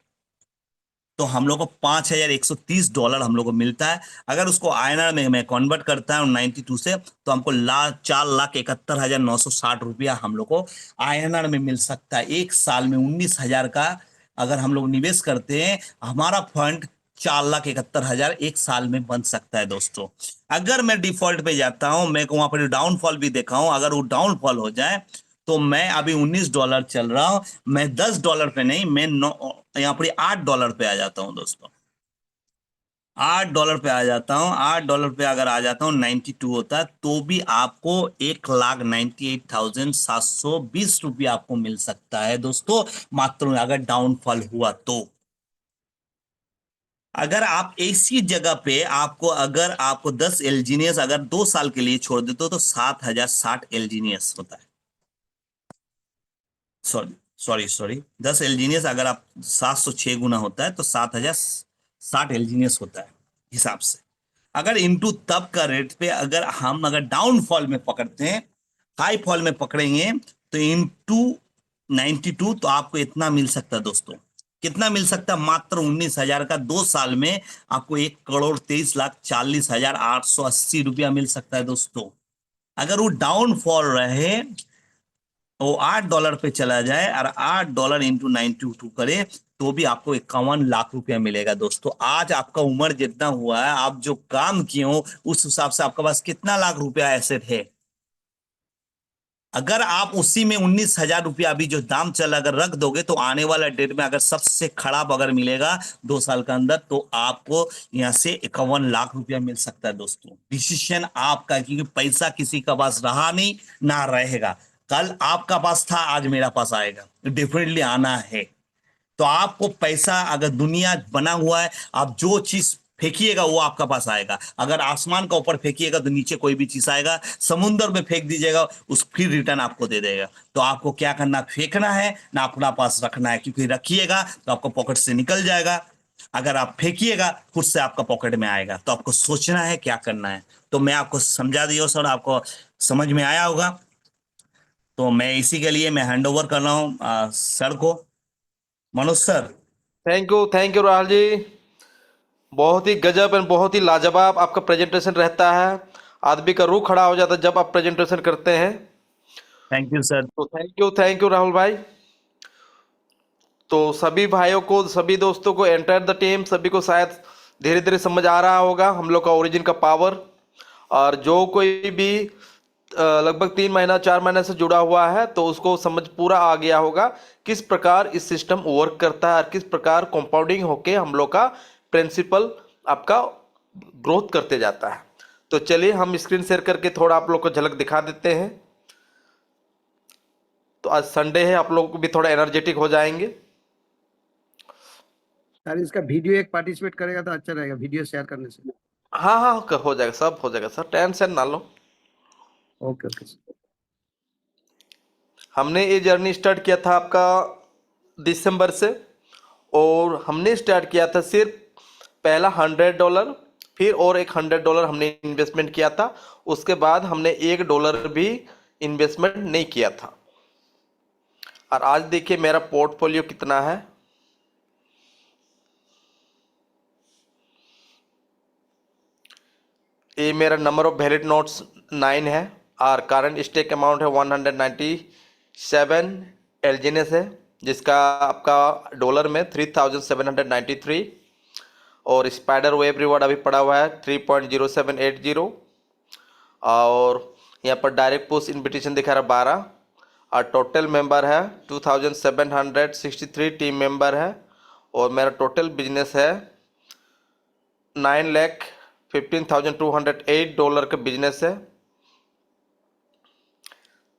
तो हम लोग को $5,130 हम लोग को मिलता है। अगर उसको आईएनआर में मैं कन्वर्ट करता हूँ 92 से, तो हमको 4,71,960 रुपया हम लोग को आईएनआर में मिल सकता है। 1 साल में 19,000 का अगर हम लोग निवेश करते हैं, हमारा फंड 4,71,000 1 साल में बन सकता है दोस्तों। अगर मैं डिफॉल्ट पे जाता हूं, मैं को वहां पर डाउनफॉल भी देखा हूं, अगर वो डाउनफॉल हो जाए तो मैं अभी $19 चल रहा हूं, मैं $10 पे नहीं, मैं यहाँ पर $8 पे आ जाता हूँ दोस्तों। $8 पे आ जाता हूँ। $8 पे अगर आ जाता हूँ 92 होता है, तो भी आपको 1,98,720 रुपया आपको मिल सकता है दोस्तों, मात्र अगर डाउनफॉल हुआ तो। अगर आप ऐसी जगह पे आपको, अगर आपको 10 एलजीनियस अगर 2 साल के लिए छोड़ देते हो तो 7,060 एलजीनियस होता है। सॉरी सॉरी सॉरी, 10 एलजीनियस अगर आप 706 गुना होता है तो 7,060 एलजीनियस होता है हिसाब से। अगर इनटू तब का रेट पे अगर हम अगर डाउनफॉल में पकड़ते हैं, हाई फॉल में पकड़ेंगे तो इनटू 92, तो आपको इतना मिल सकता है दोस्तों। कितना मिल सकता है? मात्र 19,000 का 2 साल में आपको 1,23,40,880 रुपया मिल सकता है दोस्तों। अगर वो डाउनफॉल रहे, वो $8 पे चला जाए और $8 इंटू 92 करे तो भी आपको 51 लाख रुपया मिलेगा दोस्तों। आज आपका उम्र जितना हुआ है, आप जो काम किए हो उस हिसाब से आपके पास कितना लाख रुपया एसेट है। अगर आप उसी में 19,000 रुपया अभी जो दाम चल अगर रख दोगे तो आने वाला डेट में अगर सबसे खराब अगर मिलेगा 2 साल के अंदर, तो आपको यहां से 51 लाख रुपया मिल सकता है दोस्तों। डिसीजन आपका है, क्योंकि पैसा किसी का पास रहा नहीं ना रहेगा। कल आपका पास था, आज मेरा पास आएगा, डेफिनेटली आना है। तो आपको पैसा अगर दुनिया बना हुआ है, आप जो चीज फेंकिएगा वो आपका पास आएगा। अगर आसमान का ऊपर फेंकिएगा तो नीचे कोई भी चीज आएगा, समुद्र में फेंक दीजिएगा उस फिर रिटर्न आपको दे देगा। तो आपको क्या करना, फेंकना है ना अपना पास रखना है, क्योंकि रखिएगा तो आपको पॉकेट से निकल जाएगा। अगर आप फेंकिएगा खुद से आपका पॉकेट में आएगा। तो आपको सोचना है क्या करना है। तो मैं आपको समझा दिया सर, आपको समझ में आया होगा। तो मैं इसी के लिए मैं हैंड ओवर कर रहा हूँ सर को, Manoj sir. Thank you Rahul ji. बहुत ही गजब एंड बहुत ही लाजवाब आपका प्रेजेंटेशन रहता है। आदमी का रूह खड़ा हो जाता है जब आप प्रेजेंटेशन करते हैं। Thank you sir. तो थैंक यू राहुल भाई। तो सभी भाइयों को, सभी दोस्तों को, एंटर द टीम, सभी को शायद धीरे धीरे समझ आ रहा होगा हम लोग का ओरिजिन का पावर। और जो कोई भी लगभग 3 महीना 4 महीने से जुड़ा हुआ है तो उसको समझ पूरा आ गया होगा किस प्रकार इस सिस्टम वर्क करता है और किस प्रकार कंपाउंडिंग होके हम लोग का प्रिंसिपल आपका ग्रोथ करते जाता है। तो चलिए हम स्क्रीन शेयर करके थोड़ा आप लोग को झलक दिखा देते हैं। तो आज संडे है, आप लोग को भी थोड़ा एनर्जेटिक हो जाएंगे। सर इसका वीडियो एक पार्टिसिपेट करेगा तो अच्छा रहेगा, वीडियो शेयर करने से। हाँ हाँ हो जाएगा, सब हो जाएगा सर, टेंशन ना लो। Okay okay sir. हमने ये जर्नी स्टार्ट किया था आपका दिसंबर से, और हमने स्टार्ट किया था सिर्फ पहला $100, फिर और एक $100 हमने इन्वेस्टमेंट किया था। उसके बाद हमने $1 भी इन्वेस्टमेंट नहीं किया था। और आज देखिए मेरा पोर्टफोलियो कितना है। ये मेरा नंबर ऑफ वैलिड नोट्स 9 है, और करंट स्टेक अमाउंट है 197 एलजीएनएस है, जिसका आपका डॉलर में 3793। और स्पाइडर वेब रिवॉर्ड अभी पड़ा हुआ है 3.0780। और यहाँ पर डायरेक्ट पुश इन्विटेशन दिखा रहा है 12। और टोटल मेंबर है 2763 टीम मेंबर है। और मेरा टोटल बिजनेस है $9,15,208 का बिजनेस है।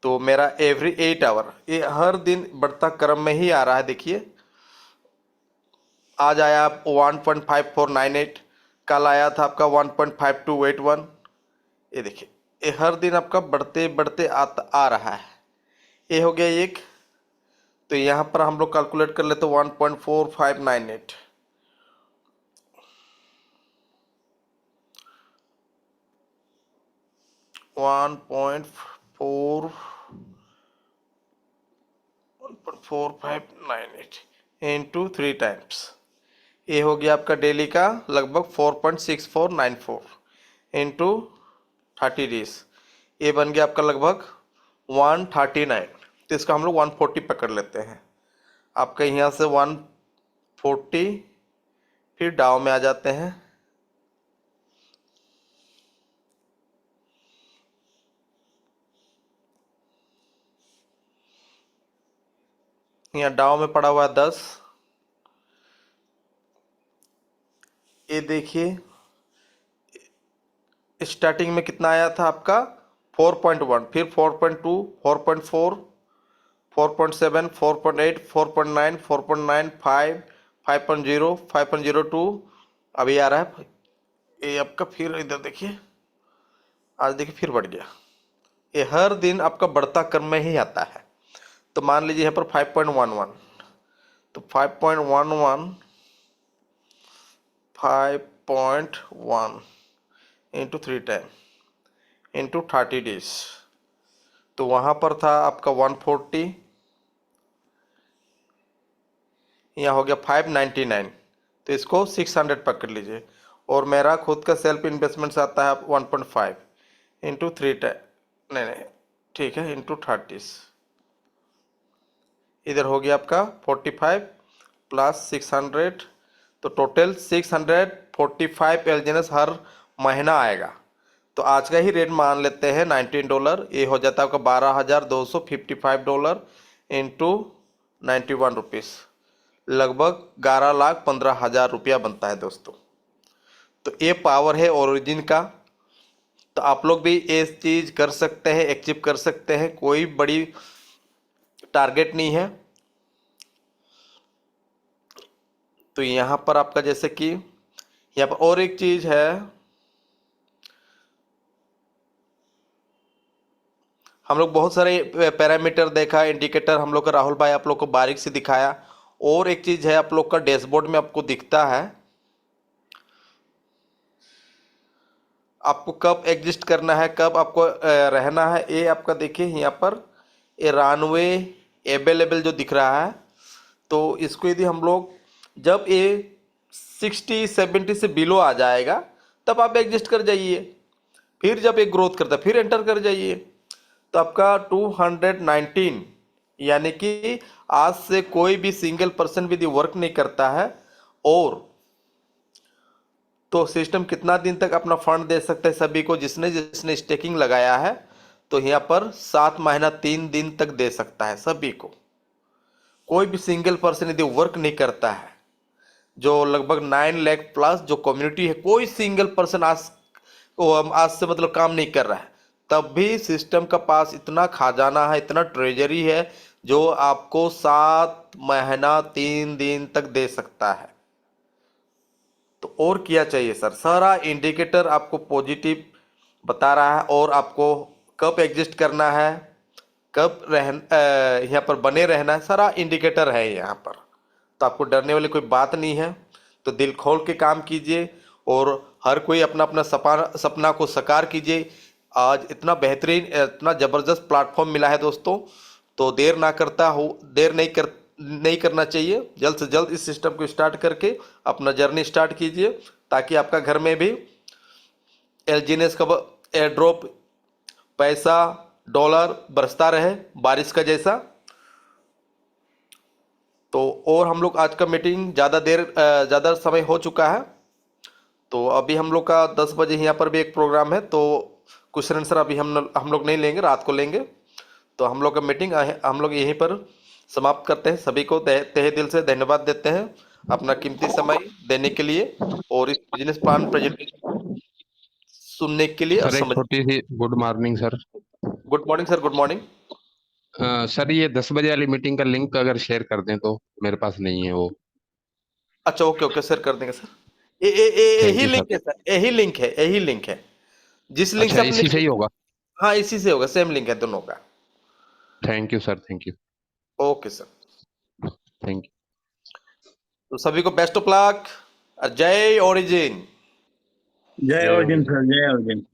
तो मेरा एवरी 8 आवर, ये हर दिन बढ़ता क्रम में ही आ रहा है। देखिए आज आया आप 1.5498, कल आया था आपका 1.5281। ये देखिए ये हर दिन आपका बढ़ते बढ़ते आ रहा है। ये हो गया एक। तो यहाँ पर हम लोग कैलकुलेट कर लेते 1.4598। One point four 1.4598 into 3 times, ये हो गया आपका डेली का लगभग 4.6494 इंटू 30 डेज, ये बन गया आपका लगभग 139। तो इसका हम लोग 140 पकड़ लेते हैं। आपका यहाँ से 140, फिर डाउ में आ जाते हैं। यहाँ डाउ में पड़ा हुआ है 10। ये देखिए स्टार्टिंग में कितना आया था आपका 4.1, फिर 4.2, 4.4, 4.7, 4.8, 4.9, 4.9, 5, 5.0, 5.02, अभी आ रहा है ये आपका। फिर इधर देखिए आज देखिए फिर बढ़ गया। ये हर दिन आपका बढ़ता क्रम में ही आता है। तो मान लीजिए यहाँ पर 5.11, तो 5.11 5.1 इंटू 3 टाइम इंटू 30 डेज, तो वहाँ पर था आपका 140, यहाँ हो गया 599। तो इसको 600 पकड़ लीजिए। और मेरा खुद का सेल्फ इन्वेस्टमेंट आता है 1.5 इंटू 3 टाइम, नहीं ठीक है, इंटू 30। इधर हो गया आपका 45 प्लस 600, तो टोटल 645 एलजीएनएस हर महीना आएगा। तो आज का ही रेट मान लेते हैं $19, ये हो जाता है आपका $12,255 इंटू 91 रुपीज़, लगभग 11,15,000 रुपया बनता है दोस्तों। तो ये पावर है ओरिजिन का। तो आप लोग भी ये चीज़ कर सकते हैं, अचीव कर सकते हैं, कोई बड़ी टारगेट नहीं है। तो यहाँ पर आपका जैसे कि यहाँ पर और एक चीज़ है, हम लोग बहुत सारे पैरामीटर देखा, इंडिकेटर हम लोग का राहुल भाई आप लोग को बारीक से दिखाया। और एक चीज़ है आप लोग का डैशबोर्ड में आपको दिखता है आपको कब एग्जिस्ट करना है, कब आपको रहना है। ये आपका देखिए यहाँ पर ये रनवे अवेलेबल जो दिख रहा है, तो इसको यदि हम लोग जब ये 60-70 से बिलो आ जाएगा तब आप एग्जिस्ट कर जाइए। फिर जब ये ग्रोथ करता है फिर एंटर कर जाइए। तो आपका 219, यानी कि आज से कोई भी सिंगल पर्सन भी यदि वर्क नहीं करता है और तो सिस्टम कितना दिन तक अपना फंड दे सकता है सभी को जिसने जिसने स्टेकिंग लगाया है, तो यहाँ पर 7 महीना 3 दिन तक दे सकता है सभी को। कोई भी सिंगल पर्सन यदि वर्क नहीं करता है, जो लगभग 9 लाख प्लस जो कम्युनिटी है, कोई सिंगल पर्सन आज से मतलब काम नहीं कर रहा है, तब भी सिस्टम का पास इतना खजाना है, इतना ट्रेजरी है जो आपको 7 महीना 3 दिन तक दे सकता है। तो और क्या चाहिए सर? सारा इंडिकेटर आपको पॉजिटिव बता रहा है और आपको कब एग्जिस्ट करना है, कब यहाँ पर बने रहना है, सारा इंडिकेटर है यहाँ पर। तो आपको डरने वाली कोई बात नहीं है। तो दिल खोल के काम कीजिए और हर कोई अपना अपना सपना को साकार कीजिए। आज इतना बेहतरीन, इतना ज़बरदस्त प्लेटफॉर्म मिला है दोस्तों, तो देर नहीं करना चाहिए। जल्द से जल्द इस सिस्टम को स्टार्ट करके अपना जर्नी स्टार्ट कीजिए, ताकि आपका घर में भी एलजीएनएस का एयर ड्रॉप पैसा डॉलर बरसता रहे बारिश का जैसा। तो और हम लोग आज का मीटिंग ज़्यादा समय हो चुका है, तो अभी हम लोग का 10 बजे यहाँ पर भी एक प्रोग्राम है, तो क्वेश्चन आंसर अभी हम लोग नहीं लेंगे, रात को लेंगे। तो हम लोग का मीटिंग हम लोग यहीं पर समाप्त करते हैं। सभी को तहे दिल से धन्यवाद देते हैं अपना कीमती समय देने के लिए और इस बिजनेस प्लान प्रेजेंटेशन सुनने के लिए और सर एक समझ। छोटी सी good morning sir. Good morning sir, good morning. Sir ये 10 बजे वाली मीटिंग का लिंक अगर शेयर कर दें तो, मेरे पास नहीं है वो। अच्छा, ओके ओके सर, कर देंगे सर। थैंक यही यू सर। लिंक है सर, यही लिंक है जिस लिंक अच्छा से अपने। इसी से ही होगा। हाँ, इसी से होगा, सेम लिंक है दोनों का। Thank you sir, thank you. Okay sir. Thank you. तो सभी को बेस्ट ऑफ लक। जय ओरिजिन। जय जय अर्जुन ओरिजिन। सर, जय अर्जुन।